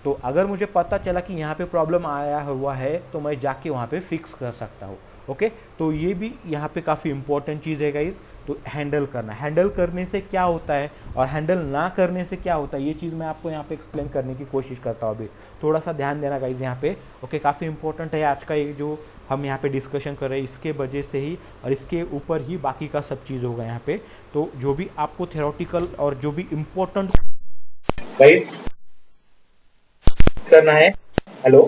तो अगर मुझे पता चला कि यहाँ पे प्रॉब्लम आया हुआ है तो मैं जाके वहाँ पे फिक्स कर सकता हूँ, ओके। तो ये भी यहाँ पे काफ़ी इंपॉर्टेंट चीज़ है गाइस। तो हैंडल करना, हैंडल करने से क्या होता है और हैंडल ना करने से क्या होता है, ये चीज़ मैं आपको यहाँ पे एक्सप्लेन करने की कोशिश करता हूँ। अभी थोड़ा सा ध्यान देना गाइस यहाँ पे, ओके। काफ़ी इंपॉर्टेंट है आज का ये जो हम यहाँ पे डिस्कशन कर रहे हैं, इसके वजह से ही और इसके ऊपर ही बाकी का सब चीज़ होगा यहाँ पे। तो जो भी आपको थ्योरेटिकल और जो भी इम्पोर्टेंट गाइस करना है, hello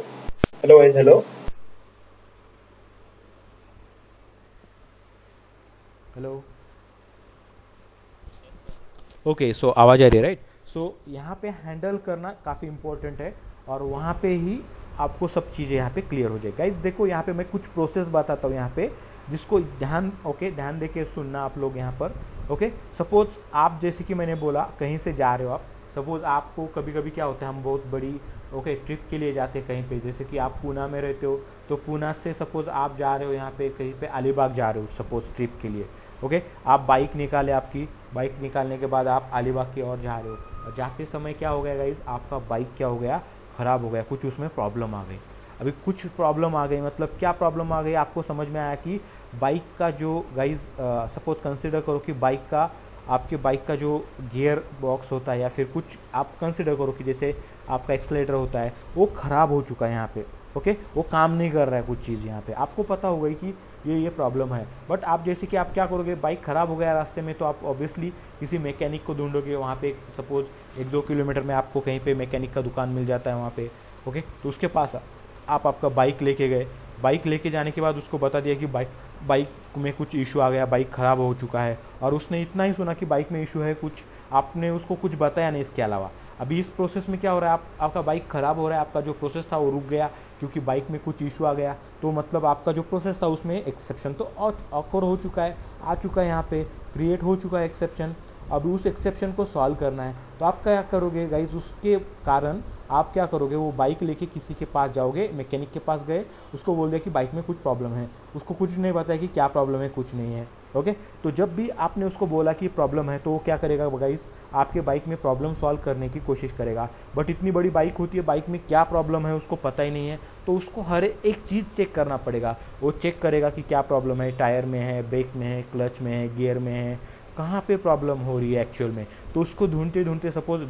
hello guys, hello okay, so आवाज़ आ रही है, राइट? सो यहाँ पे हैंडल करना काफ़ी इंपॉर्टेंट है, और वहाँ पे ही आपको सब चीज़ें यहाँ पे क्लियर हो जाए। गाइस देखो, यहाँ पे मैं कुछ प्रोसेस बताता हूँ यहाँ पे, जिसको ध्यान ध्यान दे के सुनना आप लोग यहाँ पर। ओके, सपोज आप, जैसे कि मैंने बोला, कहीं से जा रहे हो आप, सपोज आपको कभी कभी क्या होता है, हम बहुत बड़ी ट्रिप के लिए जाते हैं कहीं पे, जैसे कि आप पूना में रहते हो, तो पूना से सपोज आप जा रहे हो यहाँ पे कहीं पे अलीबाग जा रहे हो सपोज ट्रिप के लिए। ओके, आप बाइक निकाले, आपकी बाइक निकालने के बाद आप अलीबाग की ओर जा रहे हो, और जाते समय क्या हो गया गाइज, आपका बाइक क्या हो गया, ख़राब हो गया, कुछ उसमें प्रॉब्लम आ गई। अभी कुछ प्रॉब्लम आ गई मतलब क्या प्रॉब्लम आ गई, आपको समझ में आया कि बाइक का जो गाइज सपोज कंसिडर करो कि आपके बाइक का जो गियर बॉक्स होता है, या फिर कुछ आप कंसिडर करो कि जैसे आपका एक्सलेटर होता है, वो ख़राब हो चुका है यहाँ पे। ओके, वो काम नहीं कर रहा है कुछ चीज़ यहाँ पे, आपको पता होगा कि ये प्रॉब्लम है। बट आप जैसे कि आप क्या करोगे, बाइक ख़राब हो गया रास्ते में, तो आप ऑब्वियसली किसी मैकेनिक को ढूंढोगे। वहाँ पे सपोज 1-2 किलोमीटर में आपको कहीं पे मैकेनिक का दुकान मिल जाता है वहाँ पे। ओके, तो उसके पास आप आपका बाइक लेके गए, बाइक लेके जाने के बाद उसको बता दिया कि बाइक में कुछ इशू आ गया, बाइक ख़राब हो चुका है, और उसने इतना ही सुना कि बाइक में इशू है कुछ, आपने उसको कुछ बताया नहीं इसके अलावा। अभी इस प्रोसेस में क्या हो रहा है, आपका बाइक ख़राब हो रहा है, आपका जो प्रोसेस था वो रुक गया क्योंकि बाइक में कुछ इशू आ गया। तो मतलब आपका जो प्रोसेस था उसमें एक्सेप्शन तो ऑकर हो चुका है, आ चुका है, यहाँ पे क्रिएट हो चुका है एक्सेप्शन। अब उस एक्सेप्शन को सॉल्व करना है, तो आप क्या करोगे गाइज, उसके कारण आप क्या करोगे, वो बाइक लेके किसी के पास जाओगे, मैकेनिक के पास गए, उसको बोल दिया कि बाइक में कुछ प्रॉब्लम है, उसको कुछ नहीं पता है कि क्या प्रॉब्लम है, कुछ नहीं है। ओके, तो जब भी आपने उसको बोला कि प्रॉब्लम है, तो वो क्या करेगा गाइस, आपके बाइक में प्रॉब्लम सॉल्व करने की कोशिश करेगा। बट इतनी बड़ी बाइक होती है, बाइक में क्या प्रॉब्लम है उसको पता ही नहीं है, तो उसको हर एक चीज़ चेक करना पड़ेगा। वो चेक करेगा कि क्या प्रॉब्लम है, टायर में है, ब्रेक में है, क्लच में है, गियर में है, कहाँ पे प्रॉब्लम हो रही है एक्चुअल में। तो उसको ढूंढते ढूंढते सपोज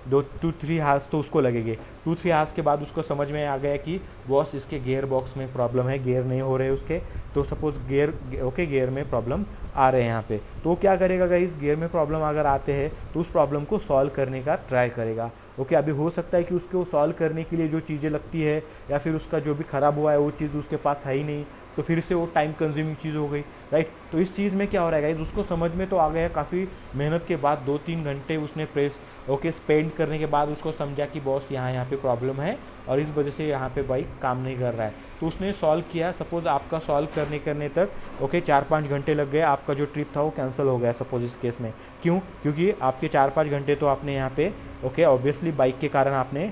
2-3 हार्स तो उसको लगेंगे। 2-3 हार्स के बाद उसको समझ में आ गया कि बॉस इसके गियर बॉक्स में प्रॉब्लम है, गियर नहीं हो रहे उसके, तो सपोज गियर में प्रॉब्लम आ रहे हैं यहाँ पे। तो क्या करेगा गाइस, गियर में प्रॉब्लम अगर आते हैं तो उस प्रॉब्लम को सॉल्व करने का ट्राई करेगा। ओके, अभी हो सकता है कि उसको सॉल्व करने के लिए जो चीज़ें लगती है, या फिर उसका जो भी ख़राब हुआ है वो चीज़ उसके पास है ही नहीं, तो फिर से वो टाइम कंज्यूमिंग चीज़ हो गई, राइट। तो इस चीज़ में क्या हो रहा है गाइस, उसको समझ में तो आ गया, काफ़ी मेहनत के बाद 2-3 घंटे उसने स्पेंड करने के बाद उसको समझा कि बॉस यहाँ पे प्रॉब्लम है, और इस वजह से यहाँ पे बाइक काम नहीं कर रहा है। तो उसने सॉल्व किया। सपोज आपका सॉल्व करने तक 4-5 घंटे लग गए, आपका जो ट्रिप था वो कैंसिल हो गया सपोज इस केस में। क्यों? क्योंकि आपके 4-5 घंटे तो आपने यहाँ पे ऑब्वियसली बाइक के कारण आपने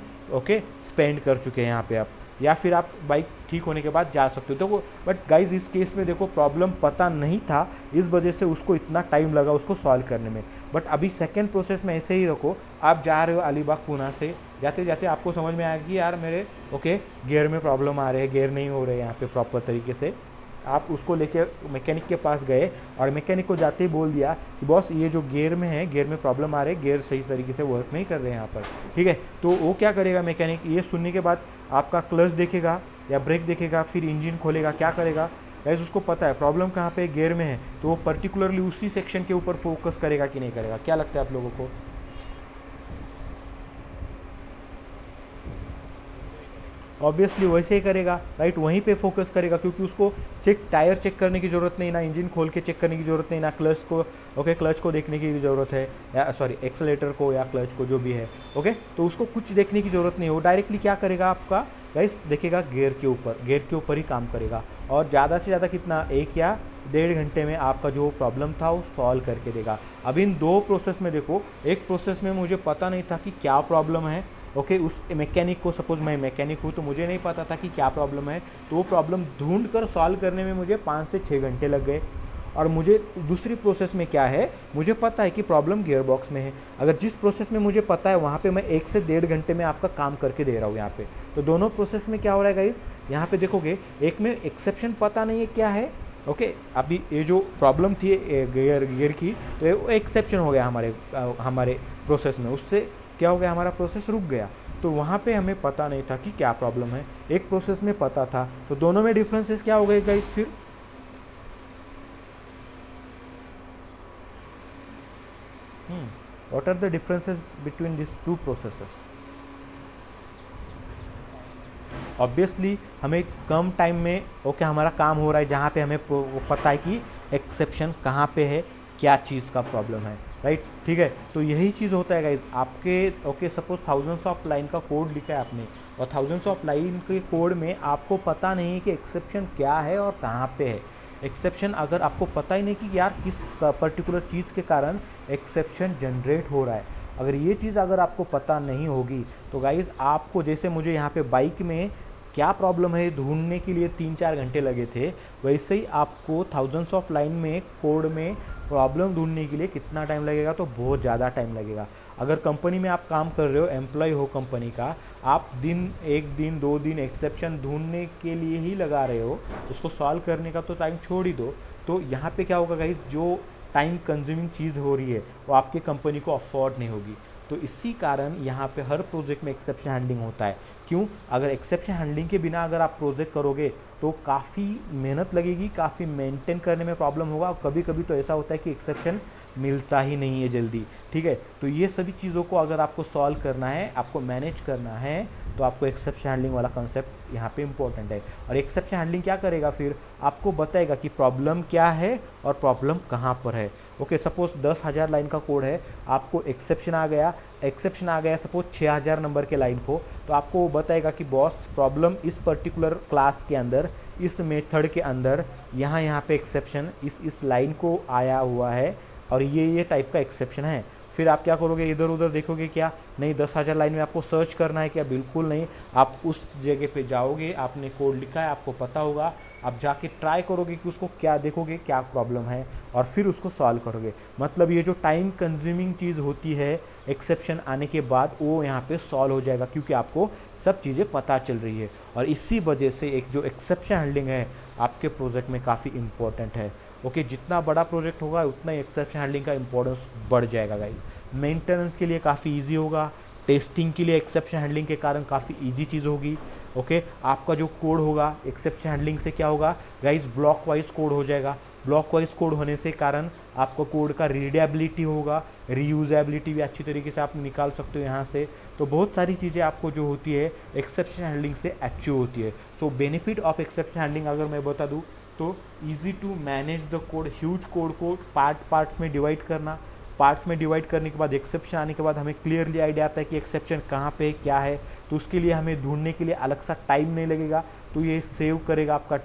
स्पेंड कर चुके हैं यहाँ पे आप, या फिर आप बाइक ठीक होने के बाद जा सकते हो। तो बट गाइज इस केस में देखो, प्रॉब्लम पता नहीं था, इस वजह से उसको इतना टाइम लगा उसको सॉल्व करने में। बट अभी सेकंड प्रोसेस में ऐसे ही रखो, आप जा रहे हो अलीबाग पूना से, जाते जाते आपको समझ में आया कि यार मेरे गियर में प्रॉब्लम आ रहे हैं, गियर नहीं हो रहे यहाँ पे प्रॉपर तरीके से। आप उसको लेके मैकेनिक के पास गए, और मैकेनिक को जाते ही बोल दिया कि बॉस ये जो गियर में है, गियर में प्रॉब्लम आ रही है, गियर सही तरीके से वर्क नहीं कर रहे हैं यहाँ पर, ठीक है। तो वो क्या करेगा मैकेनिक, ये सुनने के बाद आपका क्लच देखेगा या ब्रेक देखेगा, फिर इंजन खोलेगा, क्या करेगा गाइस, उसको पता है प्रॉब्लम कहाँ पे गियर में है, तो वो पर्टिकुलरली उसी सेक्शन के ऊपर फोकस करेगा कि नहीं करेगा। क्या लगता है आप लोगों को? ऑब्वियसली वैसे ही करेगा, राइट, वहीं पे फोकस करेगा, क्योंकि उसको टायर चेक करने की ज़रूरत नहीं, ना इंजन खोल के चेक करने की ज़रूरत नहीं, ना क्लच को देखने की ज़रूरत है, या सॉरी एक्सेलेरेटर को या क्लच को जो भी है। तो उसको कुछ देखने की ज़रूरत नहीं, वो डायरेक्टली क्या करेगा आपका गाइस, देखेगा गियर के ऊपर ही काम करेगा, और ज़्यादा से ज़्यादा कितना, 1 या 1.5 घंटे में आपका जो प्रॉब्लम था वो सॉल्व करके देगा। अब इन 2 प्रोसेस में देखो, एक प्रोसेस में मुझे पता नहीं था कि क्या प्रॉब्लम है, उस मैकेनिक को, सपोज मैं मैकेनिक हूँ तो मुझे नहीं पता था कि क्या प्रॉब्लम है, तो वो प्रॉब्लम ढूंढ कर सॉल्व करने में मुझे 5 से 6 घंटे लग गए। और मुझे दूसरी प्रोसेस में क्या है, मुझे पता है कि प्रॉब्लम गियर बॉक्स में है। अगर जिस प्रोसेस में मुझे पता है वहाँ पे मैं 1 से 1.5 घंटे में आपका काम करके दे रहा हूँ यहाँ पे। तो दोनों प्रोसेस में क्या हो रहा है गाइस, यहाँ पे देखोगे, एक में एक्सेप्शन पता नहीं है क्या है, अभी ये जो प्रॉब्लम थी गियर की, तो ये एक्सेप्शन हो गया हमारे प्रोसेस में, उससे क्या हो गया, हमारा प्रोसेस रुक गया। तो वहाँ पे हमें पता नहीं था कि क्या प्रॉब्लम है, एक प्रोसेस में पता था। तो दोनों में डिफरेंसेस क्या हो गए गाइस फिर? What are the differences between this 2 processes? Obviously हमें कम टाइम में हमारा काम हो रहा है, जहाँ पे हमें पता है कि एक्सेप्शन कहाँ पे है, क्या चीज़ का प्रॉब्लम है, राइट। ठीक है, तो यही चीज़ होता है गाइज आपके। Okay, suppose thousands of line का कोड लिखा है आपने, और थाउजेंड्स ऑफ लाइन के कोड में आपको पता नहीं है कि एक्सेप्शन क्या है और कहाँ पे है। एक्सेप्शन अगर आपको पता ही नहीं कि यार किस पर्टिकुलर चीज़ के कारण एक्सेप्शन जनरेट हो रहा है, अगर ये चीज़ अगर आपको पता नहीं होगी तो गाइज आपको, जैसे मुझे यहाँ पे बाइक में क्या प्रॉब्लम है ढूंढने के लिए 3-4 घंटे लगे थे, वैसे ही आपको थाउजेंड्स ऑफ लाइन में कोड में प्रॉब्लम ढूंढने के लिए कितना टाइम लगेगा, तो बहुत ज़्यादा टाइम लगेगा। अगर कंपनी में आप काम कर रहे हो, एम्प्लॉय हो कंपनी का, आप दिन 1 दिन 2 दिन एक्सेप्शन ढूंढने के लिए ही लगा रहे हो, उसको सॉल्व करने का तो टाइम छोड़ ही दो। तो यहाँ पे क्या होगा गाइस, जो टाइम कंज्यूमिंग चीज़ हो रही है वो आपकी कंपनी को अफोर्ड नहीं होगी। तो इसी कारण यहाँ पे हर प्रोजेक्ट में एक्सेप्शन हैंडलिंग होता है। क्यों? अगर एक्सेप्शन हैंडलिंग के बिना अगर आप प्रोजेक्ट करोगे तो काफ़ी मेहनत लगेगी, काफ़ी मेंटेन करने में प्रॉब्लम होगा, और कभी कभी तो ऐसा होता है कि एक्सेप्शन मिलता ही नहीं है जल्दी। ठीक है, तो ये सभी चीज़ों को अगर आपको सॉल्व करना है, आपको मैनेज करना है, तो आपको एक्सेप्शन हैंडलिंग वाला कॉन्सेप्ट यहाँ पे इंपॉर्टेंट है। और एक्सेप्शन हैंडलिंग क्या करेगा, फिर आपको बताएगा कि प्रॉब्लम क्या है और प्रॉब्लम कहाँ पर है। ओके, सपोज 10,000 लाइन का कोड है, आपको एक्सेप्शन आ गया सपोज 6,000 नंबर के लाइन को, तो आपको वो बताएगा कि बॉस प्रॉब्लम इस पर्टिकुलर क्लास के अंदर, इस मेथड के अंदर यहाँ पे एक्सेप्शन इस लाइन को आया हुआ है, और ये टाइप का एक्सेप्शन है। फिर आप क्या करोगे, इधर उधर देखोगे क्या, नहीं 10,000 लाइन में आपको सर्च करना है क्या, बिल्कुल नहीं। आप उस जगह पे जाओगे, आपने कोड लिखा है, आपको पता होगा, आप जाके ट्राई करोगे कि उसको क्या, देखोगे क्या प्रॉब्लम है, और फिर उसको सॉल्व करोगे। मतलब ये जो टाइम कंज्यूमिंग चीज़ होती है एक्सेप्शन आने के बाद, वो यहाँ पे सॉल्व हो जाएगा, क्योंकि आपको सब चीज़ें पता चल रही है। और इसी वजह से एक जो एक्सेप्शन हैंडलिंग है आपके प्रोजेक्ट में काफ़ी इंपॉर्टेंट है। ओके, जितना बड़ा प्रोजेक्ट होगा उतना ही एक्सेप्शन हैंडलिंग का इंपॉर्टेंस बढ़ जाएगा गाइस। मेंटेनेंस के लिए काफ़ी इजी होगा, टेस्टिंग के लिए एक्सेप्शन हैंडलिंग के कारण काफ़ी इजी चीज़ होगी। ओके, आपका जो कोड होगा एक्सेप्शन हैंडलिंग से क्या होगा गाइस, ब्लॉक वाइज कोड हो जाएगा। ब्लॉक वाइज कोड होने से कारण आपको कोड का रीडेबिलिटी होगा, रीयूजेबिलिटी भी अच्छी तरीके से आप निकाल सकते हो यहाँ से। तो बहुत सारी चीज़ें आपको जो होती है एक्सेप्शन हैंडलिंग से अचीव होती है। So benefit of exception handling अगर मैं बता दूँ तो easy to manage the code, huge code को पार्ट्स में डिवाइड करना, पार्ट्स में डिवाइड करने के बाद एक्सेप्शन आने के बाद हमें क्लियरली आइडिया आता है कि एक्सेप्शन कहाँ पे क्या है, तो उसके लिए हमें ढूंढने के लिए अलग सा टाइम नहीं लगेगा, तो ये सेव करेगा आपका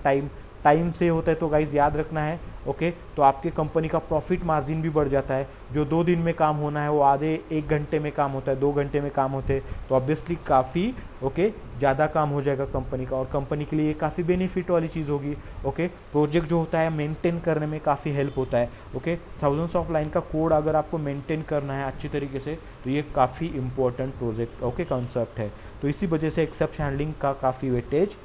टाइम सेव होता है। तो गाइज याद रखना है। ओके, तो आपके कंपनी का प्रॉफिट मार्जिन भी बढ़ जाता है। जो 2 दिन में काम होना है वो आधे 1 घंटे में काम होता है, 2 घंटे में काम होते हैं, तो ऑब्वियसली काफ़ी ज़्यादा काम हो जाएगा कंपनी का, और कंपनी के लिए काफ़ी बेनिफिट वाली चीज़ होगी। ओके, प्रोजेक्ट जो होता है मेंटेन करने में काफ़ी हेल्प होता है। ओके, थाउजेंड्स ऑफ लाइन का कोड अगर आपको मेंटेन करना है अच्छी तरीके से, तो ये काफ़ी इंपॉर्टेंट प्रोजेक्ट कॉन्सेप्ट है। तो इसी वजह से एक्सेप्शन हैंडलिंग का काफ़ी वेटेज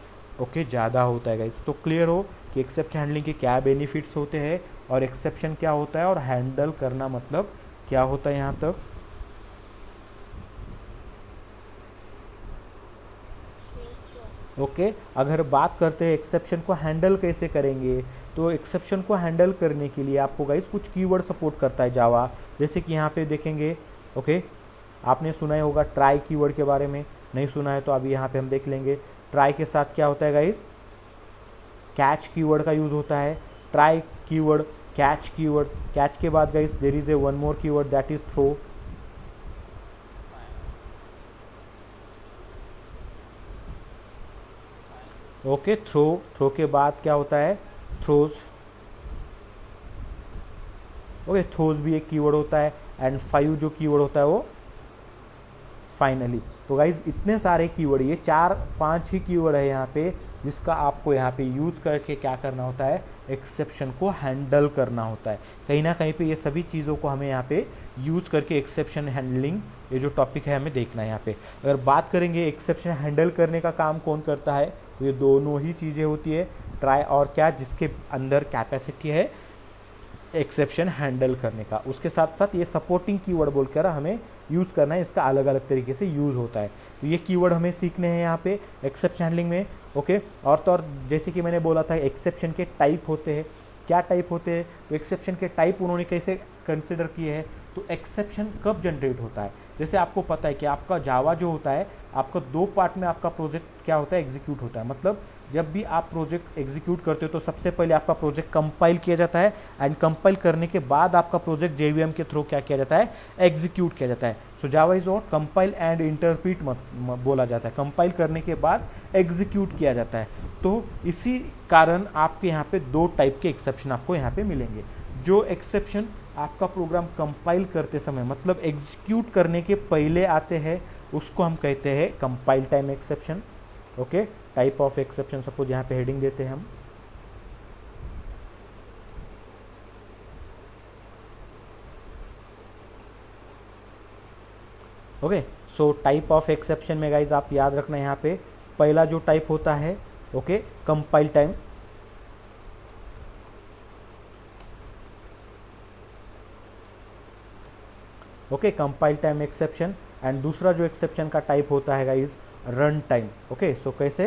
ज़्यादा होता है गाइस। तो क्लियर हो कि एक्सेप्शन हैंडलिंग के क्या बेनिफिट्स होते हैं और एक्सेप्शन क्या होता है, और हैंडल करना मतलब क्या होता है यहाँ तक। ओके, अगर बात करते हैं एक्सेप्शन को हैंडल कैसे करेंगे, तो एक्सेप्शन को हैंडल करने के लिए आपको गाइस कुछ कीवर्ड सपोर्ट करता है जावा, जैसे कि यहाँ पे देखेंगे। ओके, आपने सुना ही होगा ट्राई कीवर्ड के बारे में, नहीं सुना है तो अभी यहाँ पे हम देख लेंगे। ट्राई के साथ क्या होता है गाइस, कैच कीवर्ड का यूज होता है। Try keyword, catch keyword, catch के बाद guys there is a one more keyword that is throw. Okay, throw के बाद क्या होता है, थ्रोज। ओके, थ्रोज भी एक कीवर्ड होता है। एंड 5 जो कीवर्ड होता है वो फाइनली। तो गाइज इतने सारे कीवर्ड, ये 4-5 ही कीवर्ड है यहाँ पे, जिसका आपको यहाँ पे यूज करके क्या करना होता है, एक्सेप्शन को हैंडल करना होता है। कहीं ना कहीं पे ये सभी चीज़ों को हमें यहाँ पे यूज करके एक्सेप्शन हैंडलिंग, ये जो टॉपिक है हमें देखना है यहाँ पे। अगर बात करेंगे एक्सेप्शन हैंडल करने का काम कौन करता है, तो ये दोनों ही चीज़ें होती है, ट्राई और क्या, जिसके अंदर कैपेसिटी है एक्सेप्शन हैंडल करने का। उसके साथ साथ ये सपोर्टिंग कीवर्ड बोलकर हमें यूज़ करना है, इसका अलग अलग तरीके से यूज़ होता है। तो ये कीवर्ड हमें सीखने हैं यहाँ पे एक्सेप्शन हैंडलिंग में। ओके, और तो और जैसे कि मैंने बोला था एक्सेप्शन के टाइप होते हैं। क्या टाइप होते हैं, तो एक्सेप्शन के टाइप उन्होंने कैसे कंसिडर किए हैं, तो एक्सेप्शन कब जनरेट होता है, जैसे आपको पता है कि आपका जावा जो होता है, आपका 2 पार्ट में आपका प्रोजेक्ट क्या होता है, एग्जीक्यूट होता है। मतलब जब भी आप प्रोजेक्ट एग्जीक्यूट करते हो तो सबसे पहले आपका प्रोजेक्ट कंपाइल किया जाता है, एंड कंपाइल करने के बाद आपका प्रोजेक्ट जेवीएम के थ्रू क्या किया जाता है, एग्जीक्यूट किया जाता है। So Java is what, compile and interpret बोला जाता है। कंपाइल करने के बाद एग्जीक्यूट किया जाता है। तो इसी कारण आपके यहाँ पे 2 टाइप के एक्सेप्शन आपको यहाँ पे मिलेंगे। जो एक्सेप्शन आपका प्रोग्राम कंपाइल करते समय, मतलब एग्जीक्यूट करने के पहले आते हैं, उसको हम कहते हैं compile time exception. Okay, type of exception, suppose यहाँ पे हेडिंग देते हैं हम। Okay, so type of exception में गाइज आप याद रखना यहाँ पे पहला जो टाइप होता है, okay, compile time. Okay, compile time exception. And दूसरा जो एक्सेप्शन का टाइप होता है गाइज, रन टाइम। ओके, सो कैसे,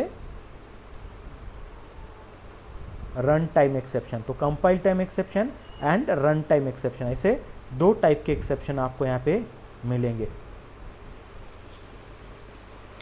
रन टाइम एक्सेप्शन। तो compile time exception and run time exception, ऐसे 2 टाइप के एक्सेप्शन आपको यहाँ पे मिलेंगे।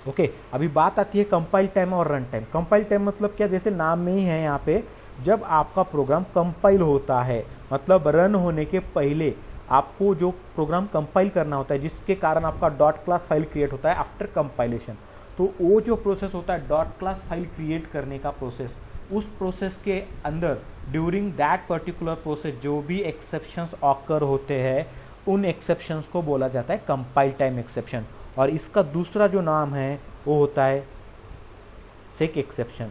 ओके, अभी बात आती है कंपाइल टाइम और रन टाइम। कंपाइल टाइम मतलब क्या, जैसे नाम में ही है यहाँ पे, जब आपका प्रोग्राम कंपाइल होता है, मतलब रन होने के पहले आपको जो प्रोग्राम कंपाइल करना होता है, जिसके कारण आपका डॉट क्लास फाइल क्रिएट होता है आफ्टर कंपाइलेशन। तो वो जो प्रोसेस होता है डॉट क्लास फाइल क्रिएट करने का प्रोसेस, उस प्रोसेस के अंदर ड्यूरिंग दैट पर्टिकुलर प्रोसेस जो भी एक्सेप्शंस ऑकर होते हैं, उन एक्सेप्शंस को बोला जाता है कंपाइल टाइम एक्सेप्शन। और इसका दूसरा जो नाम है वो होता है check exception.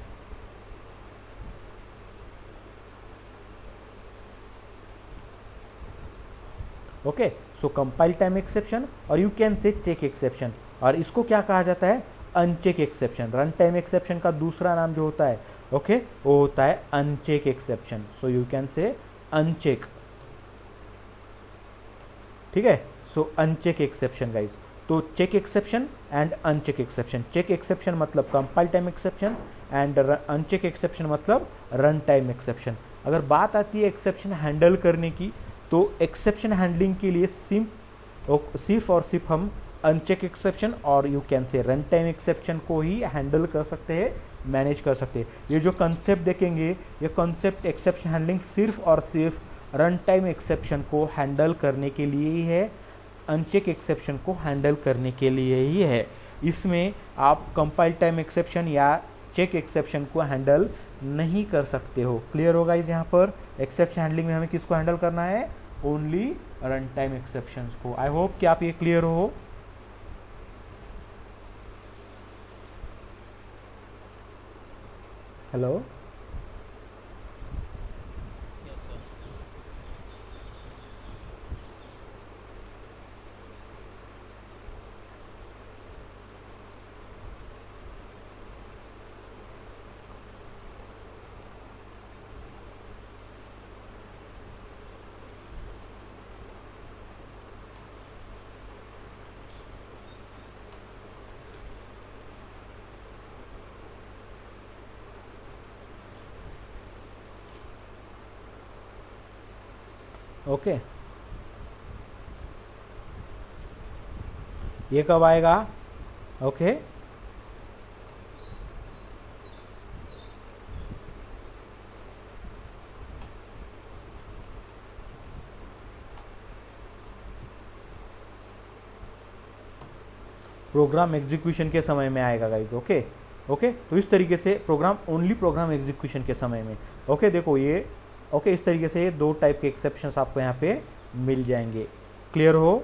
Okay, so compile time exception और you can say check exception, और इसको क्या कहा जाता है, uncheck exception. Run time exception का दूसरा नाम जो होता है, ओके, वो होता है uncheck exception. So you can say uncheck. ठीक है, सो अनचेक एक्सेप्शन गाइज। तो check exception and uncheck exception. Check exception मतलब compile time exception, and uncheck exception मतलब रन टाइम एक्सेप्शन। अगर बात आती है एक्सेप्शन हैंडल करने की, तो एक्सेप्शन हैंडलिंग के लिए सिर्फ और सिर्फ हम अनचेक एक्सेप्शन और यू कैन से रन टाइम एक्सेप्शन को ही हैंडल कर सकते हैं, मैनेज कर सकते हैं। ये जो कंसेप्ट देखेंगे, ये कंसेप्ट एक्सेप्शन हैंडलिंग सिर्फ और सिर्फ रन टाइम एक्सेप्शन को हैंडल करने के लिए ही है, अनचेक एक्सेप्शन को हैंडल करने के लिए ही है। इसमें आप कंपाइल टाइम एक्सेप्शन या चेक एक्सेप्शन को हैंडल नहीं कर सकते हो। क्लियर होगा इस यहाँ पर, एक्सेप्शन हैंडलिंग में हमें किसको हैंडल करना है, ओनली रन टाइम एक्सेप्शंस को। आई होप कि आप ये क्लियर हो। हेलो, ओके, ये कब आएगा, ओके, प्रोग्राम एग्जीक्यूशन के समय में आएगा गाइज। ओके, ओके, तो इस तरीके से प्रोग्राम, ओनली प्रोग्राम एग्जीक्यूशन के समय में। ओके, देखो ये, ओके, इस तरीके से 2 टाइप के एक्सेप्शंस आपको यहाँ पे मिल जाएंगे। क्लियर हो,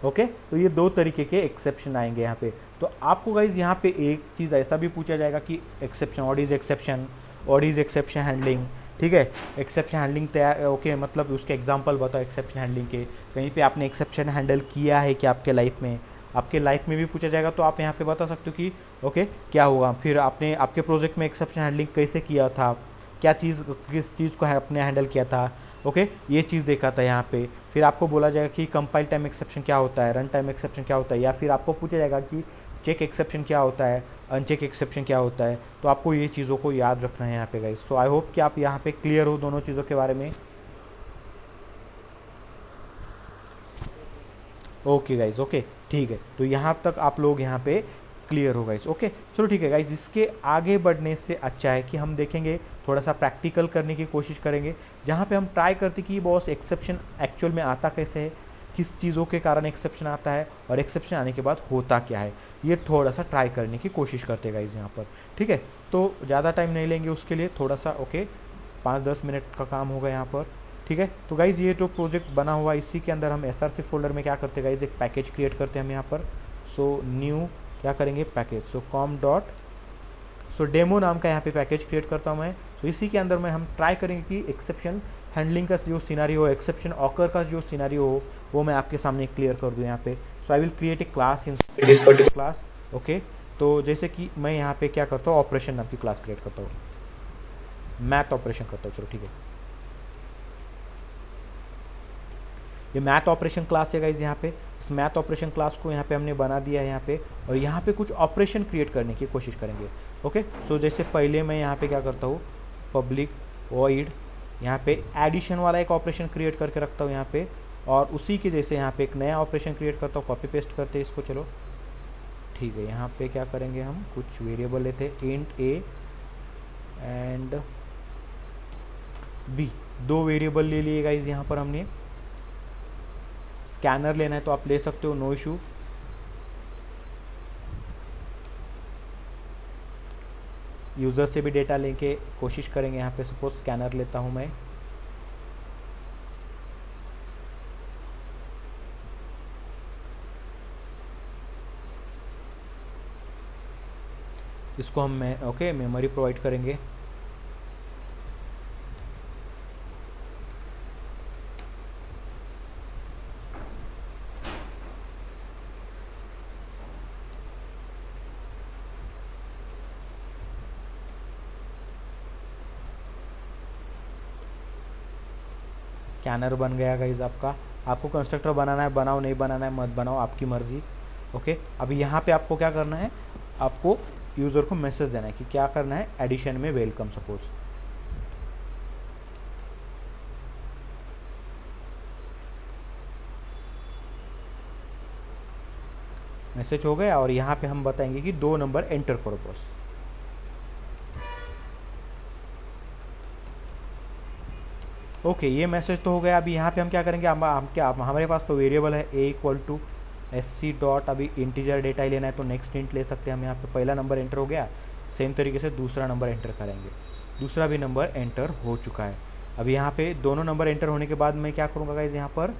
ओके, तो ये 2 तरीके के एक्सेप्शन आएंगे यहाँ पे। तो आपको गाइज यहाँ पे एक चीज़ ऐसा भी पूछा जाएगा कि exception, what is exception, what is exception handling. ठीक है, एक्सेप्शन हैंडलिंग तैयार, ओके, मतलब उसके एग्जांपल बताओ एक्सेप्शन हैंडलिंग के। कहीं पे आपने एक्सेप्शन हैंडल किया है कि आपके लाइफ में, आपके लाइफ में भी पूछा जाएगा, तो आप यहाँ पे बता सकते हो कि ओके क्या हुआ, फिर आपने आपके प्रोजेक्ट में एक्सेप्शन हैंडलिंग कैसे किया था, क्या चीज़, किस चीज़ को आपने हैंडल किया था। ओके, ये चीज़ देखा था यहाँ पे। फिर आपको बोला जाएगा कि कंपाइल टाइम एक्सेप्शन क्या होता है, रन टाइम एक्सेप्शन क्या होता है, या फिर आपको पूछा जाएगा कि चेक एक्सेप्शन क्या होता है, अनचेक एक्सेप्शन क्या होता है। तो आपको ये चीज़ों को याद रखना है यहाँ पे गाइज। सो आई होप कि आप यहाँ पे क्लियर हो दोनों चीज़ों के बारे में। ओके गाइज, ओके ठीक है। तो यहाँ तक आप लोग यहाँ पे क्लियर हो गाइज। ओके चलो ठीक है गाइज, इसके आगे बढ़ने से अच्छा है कि हम देखेंगे थोड़ा सा प्रैक्टिकल करने की कोशिश करेंगे, जहाँ पे हम ट्राई करते कि बॉस एक्सेप्शन एक्चुअल में आता कैसे है, किस चीज़ों के कारण एक्सेप्शन आता है और एक्सेप्शन आने के बाद होता क्या है, ये थोड़ा सा ट्राई करने की कोशिश करते हैं गाइज यहाँ पर। ठीक है, तो ज़्यादा टाइम नहीं लेंगे उसके लिए, थोड़ा सा ओके 5-10 मिनट का काम होगा यहाँ पर। ठीक है, तो गाइज ये जो प्रोजेक्ट बना हुआ इसी के अंदर हम SRC फोल्डर में क्या करते हैं गाइज, एक पैकेज क्रिएट करते हैं हम यहाँ पर। सो न्यू क्या करेंगे पैकेज, सो कॉम डॉट सो डेमो नाम का यहाँ पे पैकेज क्रिएट करता हूँ मैं। तो इसी के अंदर में हम ट्राई करेंगे कि एक्सेप्शन हैंडलिंग का जो सिनारियो हो, एक्सेप्शन ऑकर का जो सिनारियो हो, वो मैं आपके सामने क्लियर कर दूँ यहाँ पे। So I will create a class in this particular class. Okay, तो जैसे कि मैं यहाँ पे क्या करता हूँ, ऑपरेशन नाम की क्लास क्रिएट करता हूँ, मैथ ऑपरेशन करता हूँ। चलो ठीक है, ये मैथ ऑपरेशन क्लास है गाइज यहाँ पे। इस मैथ ऑपरेशन क्लास को यहाँ पे हमने बना दिया है यहाँ पे, और यहाँ पे कुछ ऑपरेशन क्रिएट करने की कोशिश करेंगे। ओके, सो जैसे पहले मैं यहाँ पे क्या करता हूँ, पब्लिक वॉइड यहाँ पे एडिशन वाला एक ऑपरेशन क्रिएट करके रखता हूँ यहाँ पे, और उसी के जैसे यहाँ पे एक नया ऑपरेशन क्रिएट करता हूँ, कॉपी पेस्ट करते हैं इसको। चलो ठीक है, यहाँ पे क्या करेंगे हम, कुछ वेरिएबल लेते हैं, int a and b, 2 variable ले लिए गाइज यहाँ पर हमने। स्कैनर लेना है तो आप ले सकते हो, नो इशू। यूज़र से भी डेटा लेके कोशिश करेंगे यहाँ पे। सपोज स्कैनर लेता हूँ मैं, इसको हम ओके मेमोरी प्रोवाइड करेंगे। स्कैनर बन गया गाइज आपका। आपको कंस्ट्रक्टर बनाना है बनाओ, नहीं बनाना है मत बनाओ, आपकी मर्जी। ओके, अभी यहाँ पे आपको क्या करना है, आपको यूज़र को मैसेज देना है कि क्या करना है, एडिशन में वेलकम सपोज। मैसेज हो गया, और यहाँ पे हम बताएंगे कि 2 नंबर एंटर करो बॉस। ओके, ये मैसेज तो हो गया। अभी यहाँ पे हम क्या करेंगे, हमारे पास तो वेरिएबल है a equal to sc dot, अभी इंटीजर डेटा ही लेना है तो नेक्स्ट इंट ले सकते हैं हम। यहाँ पे पहला नंबर एंटर हो गया, सेम तरीके से दूसरा नंबर एंटर करेंगे, दूसरा भी नंबर एंटर हो चुका है। अभी यहाँ पे दोनों नंबर एंटर होने के बाद मैं क्या करूँगा गाइज यहाँ पर,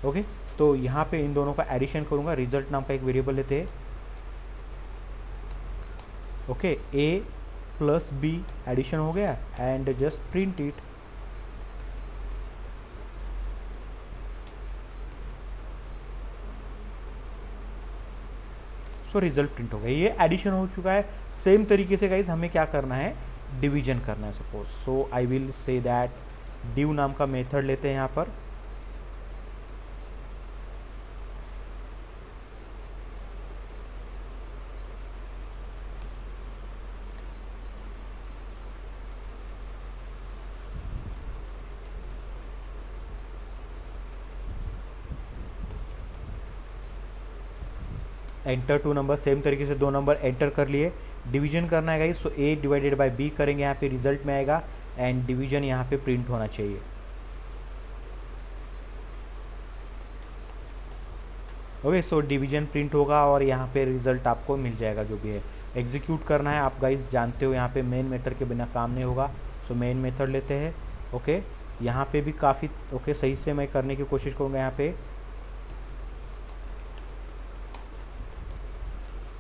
ओके, तो यहाँ पे इन दोनों का एडिशन करूँगा। रिजल्ट नाम का एक वेरिएबल लेते हैं, okay, a plus b addition हो गया and just print it. So result print हो गया, ये एडिशन हो चुका है। सेम तरीके से गाइज हमें क्या करना है, डिवीजन करना है suppose. So I will say that div नाम का मेथड लेते हैं यहाँ पर, एंटर 2 नंबर, सेम तरीके से 2 नंबर एंटर कर लिए। डिवीजन करना है guys, so a divided by b करेंगे, यहाँ पे रिजल्ट में आएगा एंड डिवीजन यहाँ पे प्रिंट होना चाहिए। ओके, सो डिवीजन प्रिंट होगा और यहाँ पे रिजल्ट आपको मिल जाएगा जो भी है। एग्जीक्यूट करना है, आप गाइस जानते हो यहाँ पे मेन मेथड के बिना काम नहीं होगा। सो मेन मेथड लेते हैं, ओके, यहाँ पे भी काफ़ी ओके सही से मैं करने की कोशिश करूँगा। यहाँ पे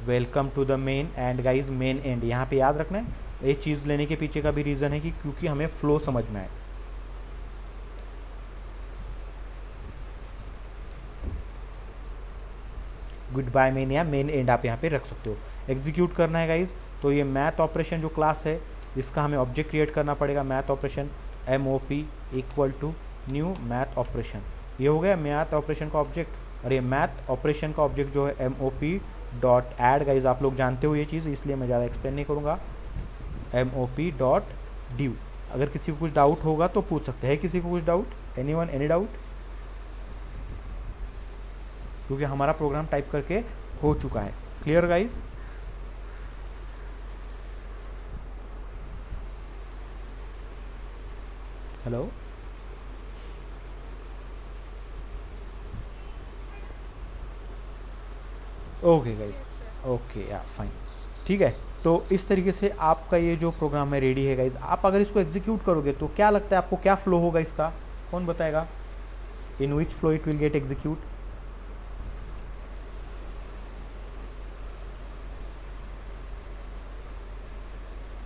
welcome to the main and guys main end, यहाँ पे याद रखना है। ये चीज़ लेने के पीछे का भी रीज़न है कि क्योंकि हमें फ्लो समझ में आए। गुड बाय मेन या मेन एंड आप यहाँ पे रख सकते हो। एग्जीक्यूट करना है गाइज, तो ये मैथ ऑपरेशन जो क्लास है इसका हमें ऑब्जेक्ट क्रिएट करना पड़ेगा। Math operation MOP equal to new math operation, ये हो गया मैथ ऑपरेशन का ऑब्जेक्ट। और ये मैथ ऑपरेशन का ऑब्जेक्ट जो है MOP डॉट ऐड, गाइज आप लोग जानते हो ये चीज़, इसलिए मैं ज़्यादा एक्सप्लेन नहीं करूँगा। MOP dot due. अगर किसी को कुछ डाउट होगा तो पूछ सकते हैं। किसी को कुछ डाउट, एनीवन, एनी डाउट? क्योंकि हमारा प्रोग्राम टाइप करके हो चुका है। Clear guys? Hello, okay guys, okay या फाइन, ठीक है। तो इस तरीके से आपका ये जो प्रोग्राम है रेडी है गाइज। आप अगर इसको एग्जीक्यूट करोगे तो क्या लगता है आपको, क्या फ्लो होगा इसका, कौन बताएगा? In which flow it will get execute?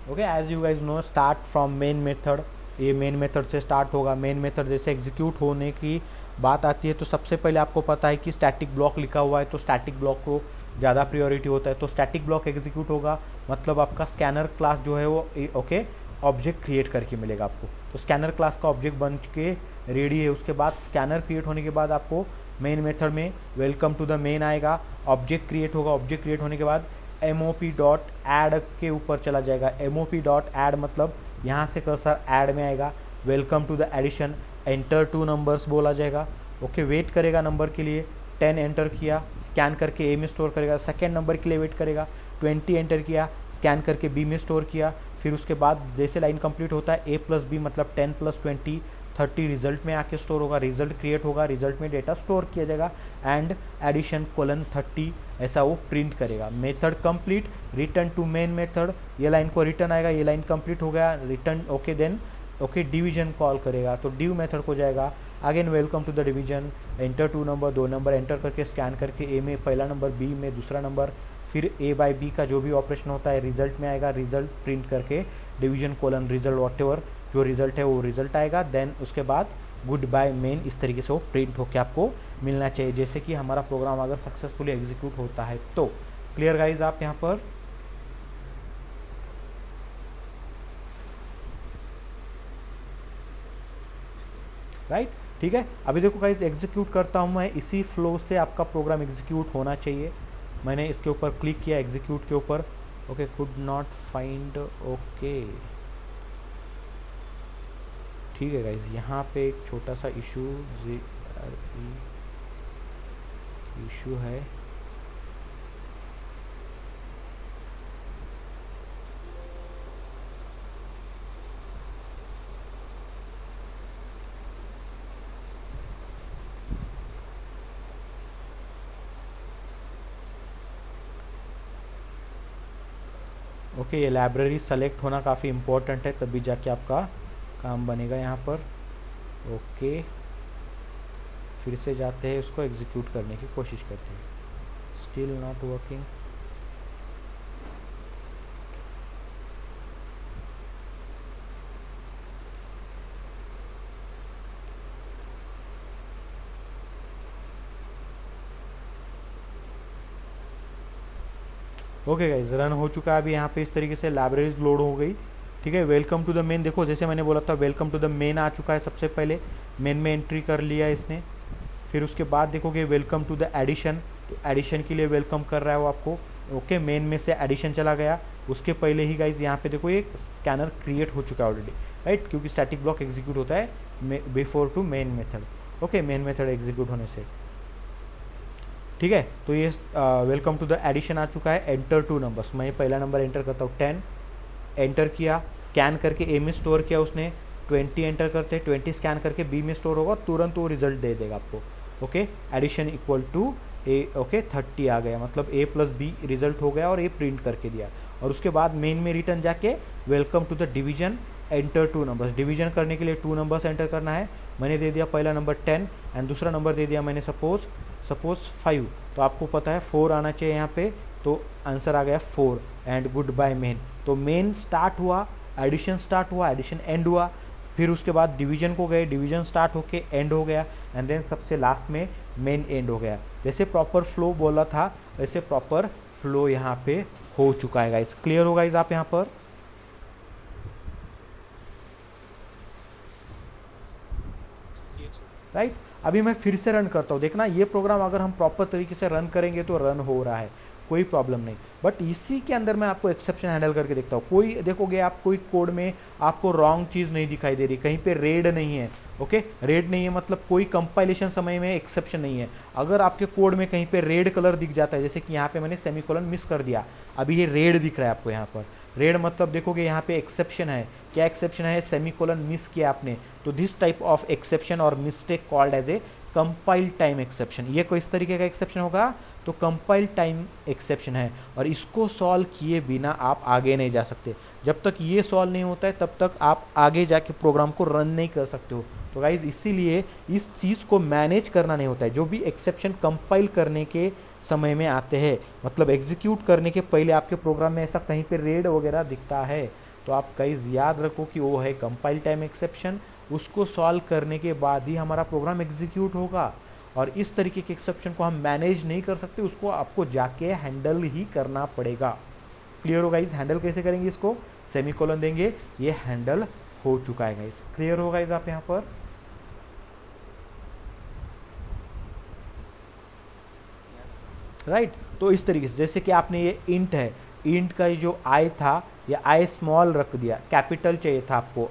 Okay, as you guys know, start from main method. ये मेन मेथड से स्टार्ट होगा। मेन मेथड जैसे एग्जीक्यूट होने की बात आती है तो सबसे पहले आपको पता है कि स्टैटिक ब्लॉक लिखा हुआ है, तो स्टैटिक ब्लॉक को ज़्यादा प्रायोरिटी होता है। तो स्टैटिक ब्लॉक एग्जीक्यूट होगा, मतलब आपका स्कैनर क्लास जो है वो ओके ऑब्जेक्ट क्रिएट करके मिलेगा आपको। तो स्कैनर क्लास का ऑब्जेक्ट बन के रेडी है। उसके बाद स्कैनर क्रिएट होने के बाद आपको मेन मेथड में वेलकम टू द मेन आएगा, ऑब्जेक्ट क्रिएट होगा। ऑब्जेक्ट क्रिएट होने के बाद MOP डॉट ऐड के ऊपर चला जाएगा। MOP डॉट ऐड मतलब यहाँ से कर्सर ऐड में आएगा। Welcome to the addition, enter 2 numbers बोला जाएगा। ओके, वेट करेगा नंबर के लिए, 10 एंटर किया, स्कैन करके A में स्टोर करेगा। सेकेंड नंबर के लिए वेट करेगा, 20 एंटर किया, स्कैन करके B में स्टोर किया। फिर उसके बाद जैसे लाइन कंप्लीट होता है A प्लस B मतलब 10 प्लस 20 30 रिजल्ट में आके स्टोर होगा। रिजल्ट क्रिएट होगा, रिजल्ट में डेटा स्टोर किया जाएगा एंड एडिशन कोलन 30 ऐसा वो प्रिंट करेगा। Method complete, return to main method, ये लाइन को रिटर्न आएगा, ये लाइन कंप्लीट हो गया, return okay. Then okay division call करेगा, तो डिव मेथड को जाएगा। Again welcome to the division, enter 2 number, 2 number enter करके स्कैन करके A में पहला नंबर, B में दूसरा नंबर, फिर A बाई B का जो भी ऑपरेशन होता है रिजल्ट में आएगा। रिजल्ट प्रिंट करके डिवीजन कोलन रिजल्ट वॉट जो रिजल्ट है वो रिजल्ट आएगा। देन उसके बाद गुड बाय मेन, इस तरीके से वो प्रिंट होकर आपको मिलना चाहिए, जैसे कि हमारा प्रोग्राम अगर सक्सेसफुली एग्जीक्यूट होता है तो। क्लियर गाइज आप यहाँ पर? राइट, ठीक है। अभी देखो गाइज एग्जीक्यूट करता हूँ मैं, इसी फ्लो से आपका प्रोग्राम एग्जीक्यूट होना चाहिए। मैंने इसके ऊपर क्लिक किया एग्जीक्यूट के ऊपर, okay, could not find, okay ठीक है गाइज। यहाँ पे एक छोटा सा इशू है। ओके, ये लाइब्रेरी सेलेक्ट होना काफ़ी इम्पोर्टेंट है, तभी जाके आपका काम बनेगा यहाँ पर। ओके, फिर से जाते हैं, उसको एग्जीक्यूट करने की कोशिश करते हैं। Still not working. Okay guys, run हो चुका है अभी यहाँ पे। इस तरीके से लाइब्रेरीज लोड हो गई, ठीक है। वेलकम टू द मेन, देखो जैसे मैंने बोला था वेलकम टू द मेन आ चुका है। सबसे पहले मेन में एंट्री कर लिया इसने। फिर उसके बाद देखोगे वेलकम टू द एडिशन, तो एडिशन के लिए वेलकम कर रहा है वो आपको। ओके, मेन में से एडिशन चला गया। उसके पहले ही गाइज यहाँ पे देखो एक स्कैनर क्रिएट हो चुका है ऑलरेडी, राइट, क्योंकि स्टैटिक ब्लॉक एग्जीक्यूट होता है before to main method. Okay, main method execute होने से, ठीक है। तो ये वेलकम टू द एडिशन आ चुका है। एंटर 2 नंबर्स, मैं पहला नंबर एंटर करता हूँ, 10 एंटर किया, स्कैन करके A में स्टोर किया उसने, 20 एंटर करते, 20 स्कैन करके B में स्टोर होगा, तुरंत वो रिजल्ट दे देगा आपको। Okay, addition equal to A, okay 30 आ गया, मतलब A प्लस B रिजल्ट हो गया और A प्रिंट करके दिया। और उसके बाद मेन में रिटर्न जाके welcome to the division, enter 2 numbers. Division करने के लिए 2 नंबर्स एंटर करना है। मैंने दे दिया पहला नंबर 10 एंड दूसरा नंबर दे दिया मैंने सपोज 5। तो आपको पता है 4 आना चाहिए यहाँ पे, तो आंसर आ गया 4 एंड गुड बाय मेन। तो मेन स्टार्ट हुआ, एडिशन स्टार्ट हुआ, एडिशन एंड हुआ, फिर उसके बाद डिवीजन को गए, डिवीजन स्टार्ट होके एंड हो गया एंड देन सबसे लास्ट में मेन एंड हो गया। जैसे प्रॉपर फ्लो बोला था वैसे प्रॉपर फ्लो यहाँ पे हो चुका है गाइस। क्लियर हो गाइस आप यहाँ पर? राइट, अभी मैं फिर से रन करता हूँ, देखना ये प्रोग्राम अगर हम प्रॉपर तरीके से रन करेंगे तो रन हो रहा है। कोई प्रॉब्लम नहीं। बट इसी के अंदर मैं आपको एक्सेप्शन हैंडल करके देखता हूँ। कोई देखोगे आप कोई कोड में आपको रॉन्ग चीज़ नहीं दिखाई दे रही, कहीं पे रेड नहीं है, ओके रेड नहीं है मतलब कोई कंपाइलेशन समय में एक्सेप्शन नहीं है। अगर आपके कोड में कहीं पे रेड कलर दिख जाता है, जैसे कि यहाँ पे मैंने सेमीकोलन मिस कर दिया, अभी ये रेड दिख रहा है आपको यहाँ पर, रेड मतलब देखोगे यहाँ पे एक्सेप्शन है। क्या एक्सेप्शन है? सेमीकोलन मिस किया आपने, तो दिस टाइप ऑफ एक्सेप्शन और mistake called as a compile time exception. ये कोई इस तरीके का एक्सेप्शन होगा तो कंपाइल टाइम एक्सेप्शन है, और इसको सॉल्व किए बिना आप आगे नहीं जा सकते। जब तक ये सॉल्व नहीं होता है तब तक आप आगे जाके प्रोग्राम को रन नहीं कर सकते हो। तो गाइज इसीलिए इस चीज़ को मैनेज करना नहीं होता है। जो भी एक्सेप्शन कंपाइल करने के समय में आते हैं, मतलब एग्जीक्यूट करने के पहले आपके प्रोग्राम में ऐसा कहीं पे रेड वगैरह दिखता है, तो आप गाइज याद रखो कि वो है कंपाइल टाइम एक्सेप्शन। उसको सॉल्व करने के बाद ही हमारा प्रोग्राम एग्जीक्यूट होगा। और इस तरीके के एक्सेप्शन को हम मैनेज नहीं कर सकते, उसको आपको जाके हैंडल ही करना पड़ेगा। क्लियर हो गाइज? हैंडल कैसे करेंगे इसको? सेमीकोलन देंगे, ये हैंडल हो चुका है गाइज। क्लियर हो गाइज आप यहाँ पर? राइट तो इस तरीके से, जैसे कि आपने ये इंट है, इंट का जो आई था ये आई स्मॉल रख दिया, कैपिटल चाहिए था आपको,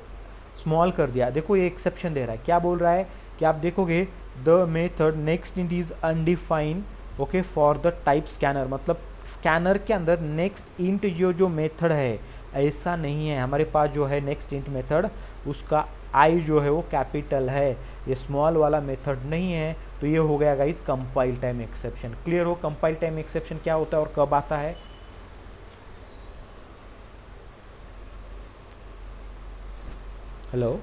स्मॉल कर दिया। देखो ये एक्सेप्शन दे रहा है, क्या बोल रहा है कि आप देखोगे the method next int is undefined okay for the type scanner, मतलब स्कैनर के अंदर नेक्स्ट इंट जो मेथड है ऐसा नहीं है। हमारे पास जो है नेक्स्ट इंट मेथड, उसका आई जो है वो कैपिटल है, ये स्मॉल वाला मेथड नहीं है। तो ये हो गया guys compile time exception. Clear हो? कंपाइल टाइम एक्सेप्शन क्या होता है और कब आता है? हेलो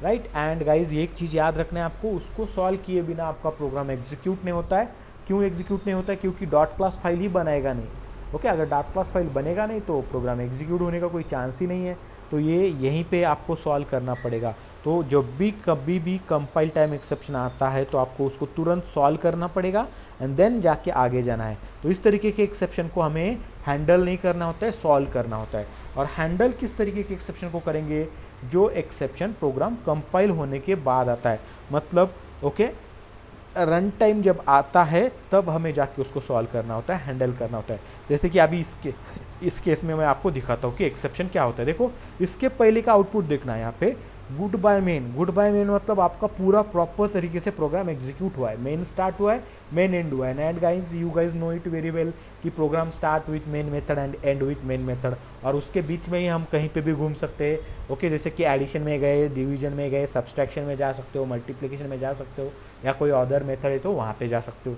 राइट एंड गाइज ये एक चीज़ याद रखना है आपको, उसको सॉल्व किए बिना आपका प्रोग्राम एग्जीक्यूट नहीं होता है। क्यों एग्जीक्यूट नहीं होता है? क्योंकि डॉट क्लास फाइल ही बनाएगा नहीं। ओके अगर डॉट क्लास फाइल बनेगा नहीं तो प्रोग्राम एग्जीक्यूट होने का कोई चांस ही नहीं है। तो ये यहीं पे आपको सॉल्व करना पड़ेगा। तो जब भी कभी भी कंपाइल टाइम एक्सेप्शन आता है तो आपको उसको तुरंत सॉल्व करना पड़ेगा एंड देन जाके आगे जाना है। तो इस तरीके के एक्सेप्शन को हमें हैंडल नहीं करना होता है, सॉल्व करना होता है। और हैंडल किस तरीके के एक्सेप्शन को करेंगे? जो एक्सेप्शन प्रोग्राम कंपाइल होने के बाद आता है, मतलब ओके रन टाइम जब आता है तब हमें जाके उसको सॉल्व करना होता है, हैंडल करना होता है। जैसे कि अभी इस केस में मैं आपको दिखाता हूँ कि एक्सेप्शन क्या होता है। देखो इसके पहले का आउटपुट देखना है यहाँ पे, good bye main. Good bye main मतलब आपका पूरा प्रॉपर तरीके से प्रोग्राम एग्जीक्यूट हुआ है, मेन स्टार्ट हुआ है, मेन एंड हुआ है। And guys you guys know it very well कि program start with main method and end with main method, और उसके बीच में ही हम कहीं पे भी घूम सकते हैं। ओके जैसे कि एडिशन में गए, डिवीजन में गए, सब्सट्रैक्शन में जा सकते हो, मल्टीप्लिकेशन में जा सकते हो, या कोई अदर मेथड है तो वहाँ पे जा सकते हो।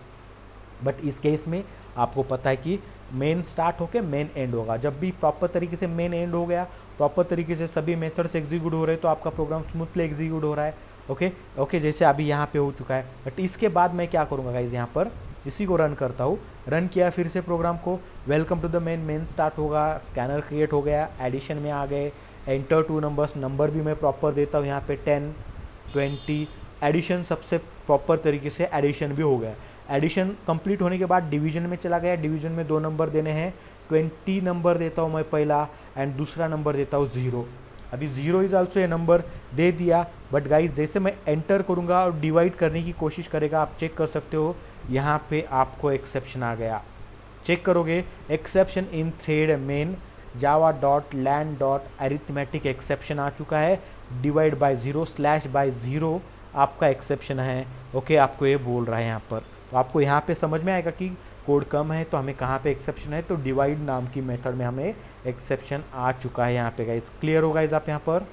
बट इस केस में आपको पता है कि मेन स्टार्ट होकर मेन एंड होगा। जब भी प्रॉपर तरीके से मेन एंड हो गया, प्रॉपर तरीके से सभी मेथड्स एग्जीक्यूट हो रहे हैं, तो आपका प्रोग्राम स्मूथली एग्जीक्यूट हो रहा है। ओके जैसे अभी यहाँ पे हो चुका है। बट इसके बाद मैं क्या करूँगा गाइज, यहाँ पर इसी को रन करता हूँ। रन किया फिर से प्रोग्राम को, welcome to the main start होगा, स्कैनर क्रिएट हो गया, एडिशन में आ गए, एंटर 2 नंबर्स, नंबर भी मैं प्रॉपर देता हूँ यहाँ पे 10 20, एडिशन सबसे प्रॉपर तरीके से एडिशन भी हो गया। एडिशन कंप्लीट होने के बाद डिवीजन में चला गया, डिवीजन में 2 नंबर देने हैं, 20 नंबर देता हूँ मैं पहला एंड दूसरा नंबर देता हूँ 0। अभी 0 इज ऑल्सो ए नंबर दे दिया। बट गाइज जैसे मैं एंटर करूँगा और डिवाइड करने की कोशिश करेगा, आप चेक कर सकते हो यहाँ पे आपको एक्सेप्शन आ गया। चेक करोगे exception in thread main Java dot lang dot arithmetic exception आ चुका है, डिवाइड बाय 0 स्लैश बाय 0 आपका एक्सेप्शन है। ओके आपको ये बोल रहा है यहाँ पर, तो आपको यहाँ पे समझ में आएगा कि कोड कम है तो हमें कहाँ पे एक्सेप्शन है। तो डिवाइड नाम की मेथड में हमें एक्सेप्शन आ चुका है यहाँ पे गाइस। क्लियर होगा इस आप यहाँ पर?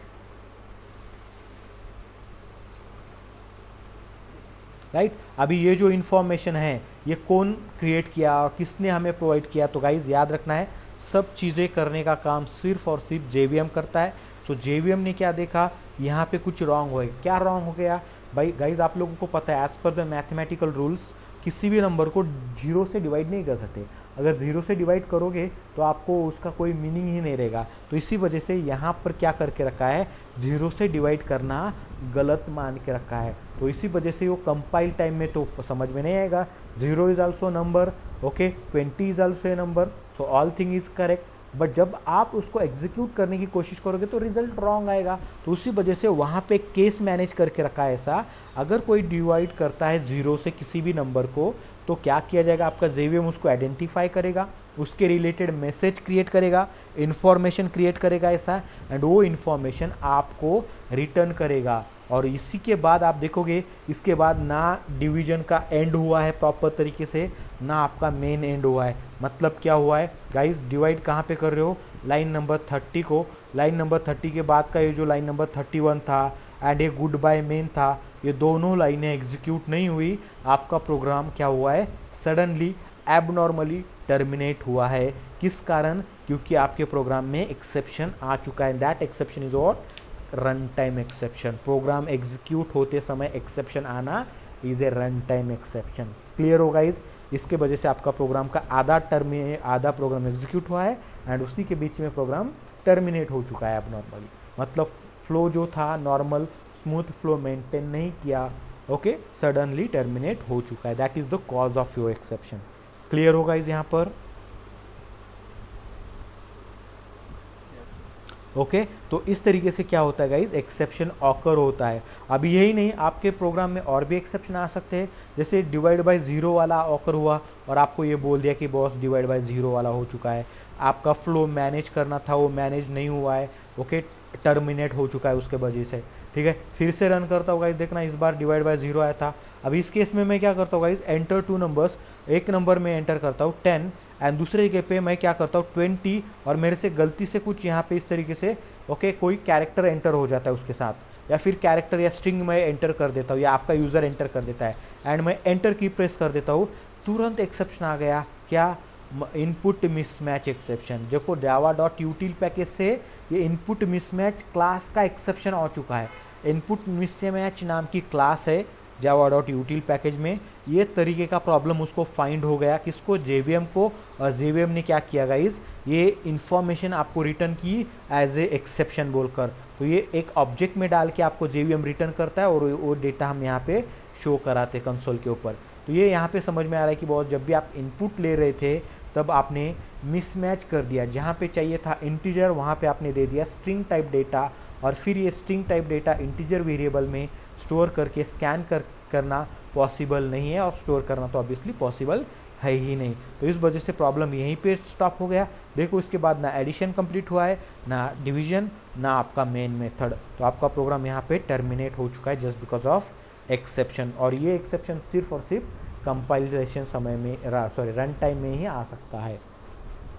राइट अभी ये जो इन्फॉर्मेशन है ये कौन क्रिएट किया और किसने हमें प्रोवाइड किया? तो गाइज याद रखना है सब चीज़ें करने का काम सिर्फ और सिर्फ जेवीएम करता है। सो जेवीएम ने क्या देखा, यहाँ पे कुछ रॉन्ग हो गया। क्या रॉन्ग हो गया भाई? गाइज आप लोगों को पता है as per the mathematical rules किसी भी नंबर को 0 से डिवाइड नहीं कर सकते। अगर 0 से डिवाइड करोगे तो आपको उसका कोई मीनिंग ही नहीं रहेगा। तो इसी वजह से यहाँ पर क्या करके रखा है, 0 से डिवाइड करना गलत मान के रखा है। तो इसी वजह से वो कंपाइल टाइम में तो समझ में नहीं आएगा। 0 is also number, okay 20 is also a number, so all thing is correct. But जब आप उसको एग्जीक्यूट करने की कोशिश करोगे तो रिजल्ट रॉन्ग आएगा। तो उसी वजह से वहाँ पे केस मैनेज करके रखा है ऐसा, अगर कोई डिवाइड करता है 0 से किसी भी नंबर को तो क्या किया जाएगा, आपका जेवीएम उसको आइडेंटिफाई करेगा, उसके रिलेटेड मैसेज क्रिएट करेगा, इन्फॉर्मेशन क्रिएट करेगा ऐसा, एंड वो इन्फॉर्मेशन आपको रिटर्न करेगा। और इसी के बाद आप देखोगे इसके बाद ना डिवीजन का एंड हुआ है प्रॉपर तरीके से, ना आपका मेन एंड हुआ है। मतलब क्या हुआ है गाइस, डिवाइड कहाँ पे कर रहे हो, लाइन नंबर 30 को, लाइन नंबर 30 के बाद का ये जो लाइन नंबर 31 था एंड ये गुड बाय मेन था, ये दोनों लाइनें एग्जीक्यूट नहीं हुई, आपका प्रोग्राम क्या हुआ है, सडनली एबनॉर्मली टर्मिनेट हुआ है। किस कारण, क्योंकि आपके प्रोग्राम में एक्सेप्शन आ चुका है। That exception is what, run time exception. Program execute होते समय एक्सेप्शन आना is a run time exception. Clear होगा इस, इसके वजह से आपका प्रोग्राम का आधा प्रोग्राम एग्जीक्यूट हुआ है एंड उसी के बीच में प्रोग्राम टर्मिनेट हो चुका है एबनॉर्मली। मतलब फ्लो जो था नॉर्मल स्मूथ फ्लो मेंटेन नहीं किया, ओके, सडनली टर्मिनेट हो चुका है। That is the cause of your exception. Clear होगा इस यहाँ पर, ओके तो इस तरीके से क्या होता है गाइज, एक्सेप्शन ऑकर होता है। अभी यही नहीं, आपके प्रोग्राम में और भी एक्सेप्शन आ सकते हैं, जैसे डिवाइड बाय 0 वाला ऑकर हुआ और आपको ये बोल दिया कि बॉस डिवाइड बाय 0 वाला हो चुका है, आपका फ्लो मैनेज करना था वो मैनेज नहीं हुआ है, ओके, टर्मिनेट हो चुका है उसके वजह से, ठीक है। फिर से रन करता हूँ गाइज, देखना इस बार डिवाइड बाय 0 आया था। अब इस केस में मैं क्या करता हूँ गाइज, एंटर 2 नंबर्स, एक नंबर में एंटर करता हूँ 10 एंड दूसरे जगह पे मैं क्या करता हूँ 20, और मेरे से गलती से कुछ यहाँ पे इस तरीके से ओके कोई कैरेक्टर एंटर हो जाता है उसके साथ, या फिर कैरेक्टर या स्ट्रिंग मैं एंटर कर देता हूँ या आपका यूजर एंटर कर देता है एंड मैं एंटर की प्रेस कर देता हूँ, तुरंत एक्सेप्शन आ गया। क्या, इनपुट मिसमैच एक्सेप्शन। देखो java.util पैकेज से ये इनपुट मिसमैच क्लास का एक्सेप्शन आ चुका है। इनपुट मिसमैच नाम की क्लास है java.util पैकेज में, ये तरीके का प्रॉब्लम उसको फाइंड हो गया, किसको, JVM को, और JVM ने क्या किया गाइज, ये इन्फॉर्मेशन आपको रिटर्न की एज ए एक्सेप्शन बोलकर। तो ये एक ऑब्जेक्ट में डाल के आपको JVM रिटर्न करता है और वो डेटा हम यहाँ पे शो कराते कंसोल के ऊपर। तो ये यहाँ पे समझ में आ रहा है कि बहुत जब भी आप इनपुट ले रहे थे तब आपने मिसमैच कर दिया, जहाँ पे चाहिए था इंटीजर वहाँ पे आपने दे दिया स्ट्रिंग टाइप डेटा, और फिर ये string type data integer variable में स्टोर करके स्कैन करना पॉसिबल नहीं है, और स्टोर करना तो ऑब्वियसली पॉसिबल है ही नहीं। तो इस वजह से प्रॉब्लम यहीं पे स्टॉप हो गया। देखो इसके बाद ना एडिशन कंप्लीट हुआ है, ना डिवीजन, ना आपका मेन मेथड, तो आपका प्रोग्राम यहाँ पे टर्मिनेट हो चुका है जस्ट बिकॉज ऑफ एक्सेप्शन। और ये एक्सेप्शन सिर्फ और सिर्फ कंपाइलेशन समय में रन टाइम में ही आ सकता है।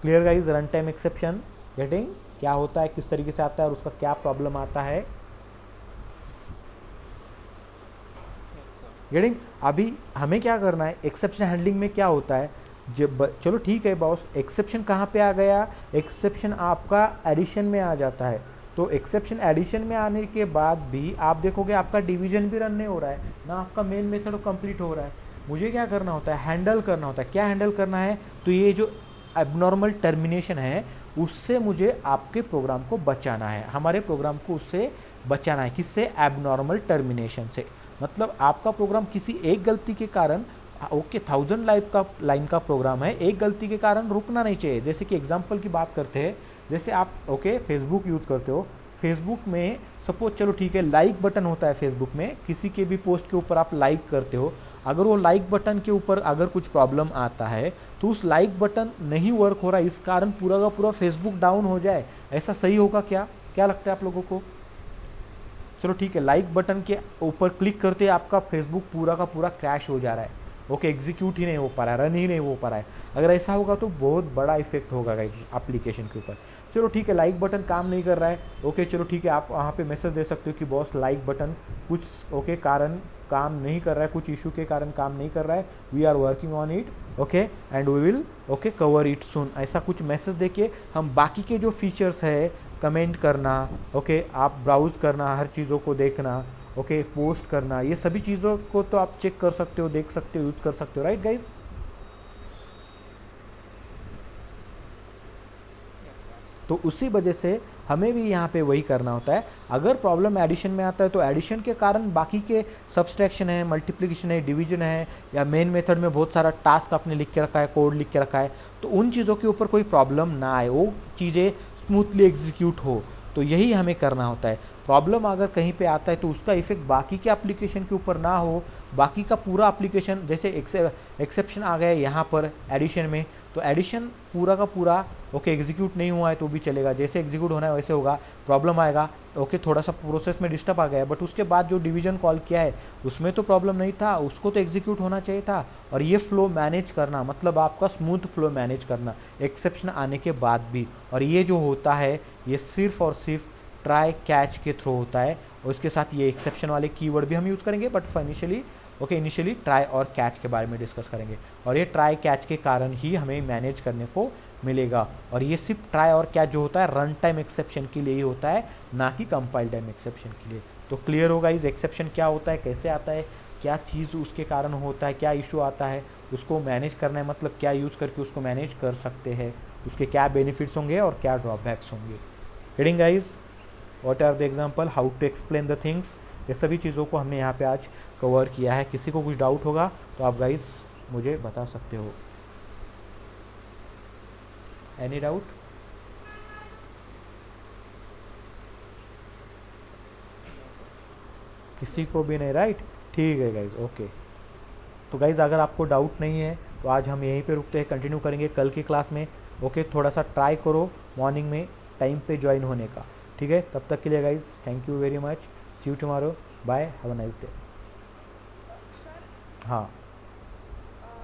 Clear guys, run time exception getting क्या होता है, किस तरीके से आता है और उसका क्या प्रॉब्लम आता है, गेटिंग। अभी हमें क्या करना है, एक्सेप्शन हैंडलिंग में क्या होता है, जब चलो ठीक है बॉस, एक्सेप्शन कहाँ पे आ गया, एक्सेप्शन आपका एडिशन में आ जाता है। तो एक्सेप्शन एडिशन में आने के बाद भी आप देखोगे आपका डिवीजन भी रन नहीं हो रहा है, ना आपका मेन मेथड कंप्लीट हो रहा है। मुझे क्या करना होता है, हैंडल करना होता है। क्या हैंडल करना है, तो ये जो एबनॉर्मल टर्मिनेशन है उससे मुझे आपके प्रोग्राम को बचाना है, हमारे प्रोग्राम को उससे बचाना है। किससे, एबनॉर्मल टर्मिनेशन से। मतलब आपका प्रोग्राम किसी एक गलती के कारण, ओके 1000 लाइन का प्रोग्राम है, एक गलती के कारण रुकना नहीं चाहिए। जैसे कि एग्जांपल की बात करते हैं, जैसे आप ओके फेसबुक यूज़ करते हो, फेसबुक में सपोज चलो ठीक है लाइक बटन होता है फेसबुक में, किसी के भी पोस्ट के ऊपर आप लाइक करते हो, अगर वो लाइक बटन के ऊपर अगर कुछ प्रॉब्लम आता है तो उस लाइक बटन नहीं वर्क हो रहा है, इस कारण पूरा का पूरा फेसबुक डाउन हो जाए, ऐसा सही होगा क्या, क्या लगता है आप लोगों को। चलो ठीक है, लाइक बटन के ऊपर क्लिक करते आपका फेसबुक पूरा का पूरा क्रैश हो जा रहा है, ओके एग्जीक्यूट ही नहीं हो पा रहा है, रन ही नहीं हो पा रहा है। अगर ऐसा होगा तो बहुत बड़ा इफेक्ट होगा एप्लीकेशन के ऊपर। चलो ठीक है, लाइक बटन काम नहीं कर रहा है, ओके चलो ठीक है, आप वहाँ पे मैसेज दे सकते हो कि बॉस लाइक बटन कुछ ओके कारण काम नहीं कर रहा है, कुछ इशू के कारण काम नहीं कर रहा है, we are working on it, okay and we will okay cover it soon. ऐसा कुछ मैसेज देके हम बाकी के जो फीचर्स है, कमेंट करना, ओके आप ब्राउज करना, हर चीज़ों को देखना, ओके पोस्ट करना, ये सभी चीज़ों को तो आप चेक कर सकते हो, देख सकते हो, यूज कर सकते हो, राइट गाइज। तो उसी वजह से हमें भी यहाँ पे वही करना होता है। अगर प्रॉब्लम एडिशन में आता है तो एडिशन के कारण बाकी के सब्सट्रैक्शन है, मल्टीप्लिकेशन है, डिवीजन है, या मेन मेथड में बहुत सारा टास्क आपने लिख के रखा है, कोड लिख के रखा है, तो उन चीज़ों के ऊपर कोई प्रॉब्लम ना आए, वो चीज़ें स्मूथली एग्जीक्यूट हो, तो यही हमें करना होता है। प्रॉब्लम अगर कहीं पे आता है तो उसका इफेक्ट बाकी के एप्लीकेशन के ऊपर ना हो, बाकी का पूरा एप्लीकेशन, जैसे एक्सेप्शन आ गया यहाँ पर एडिशन में, तो एडिशन पूरा का पूरा ओके एग्जीक्यूट नहीं हुआ है तो भी चलेगा, जैसे एग्जीक्यूट होना है वैसे होगा। प्रॉब्लम आएगा ओके थोड़ा सा प्रोसेस में डिस्टर्ब आ गया है, बट उसके बाद जो डिवीजन कॉल किया है उसमें तो प्रॉब्लम नहीं था, उसको तो एग्जीक्यूट होना चाहिए था। और ये फ्लो मैनेज करना मतलब आपका स्मूथ फ्लो मैनेज करना एक्सेप्शन आने के बाद भी, और ये जो होता है ये सिर्फ और सिर्फ ट्राई कैच के थ्रू होता है। और इसके साथ ये एक्सेप्शन वाले कीवर्ड भी हम यूज़ करेंगे, बट इनिशियली ट्राई और कैच के बारे में डिस्कस करेंगे। और ये ट्राई कैच के कारण ही हमें मैनेज करने को मिलेगा। और ये सिर्फ ट्राई और कैच जो होता है रन टाइम एक्सेप्शन के लिए ही होता है, ना कि कंपाइल टाइम एक्सेप्शन के लिए। तो क्लियर होगा इस एक्सेप्शन क्या होता है, कैसे आता है, क्या चीज़ उसके कारण होता है, क्या इशू आता है, उसको मैनेज करना है, मतलब क्या यूज़ करके उसको मैनेज कर सकते हैं, उसके क्या बेनिफिट्स होंगे और क्या ड्रॉबैक्स होंगे। Reading guys, what are the example, how to explain the things, ये सभी चीज़ों को हमने यहाँ पे आज कवर किया है। किसी को कुछ डाउट होगा तो आप गाइज मुझे बता सकते हो। Any doubt? किसी को भी नहीं, राइट? ठीक है गाइज, ओके। तो गाइज अगर आपको डाउट नहीं है तो आज हम यहीं पे रुकते हैं, कंटिन्यू करेंगे कल की क्लास में। ओके, थोड़ा सा ट्राई करो मॉर्निंग में टाइम पे ज्वाइन होने का, ठीक है? तब तक के लिए guys thank you very much, see you tomorrow, bye, have a nice day. हाँ।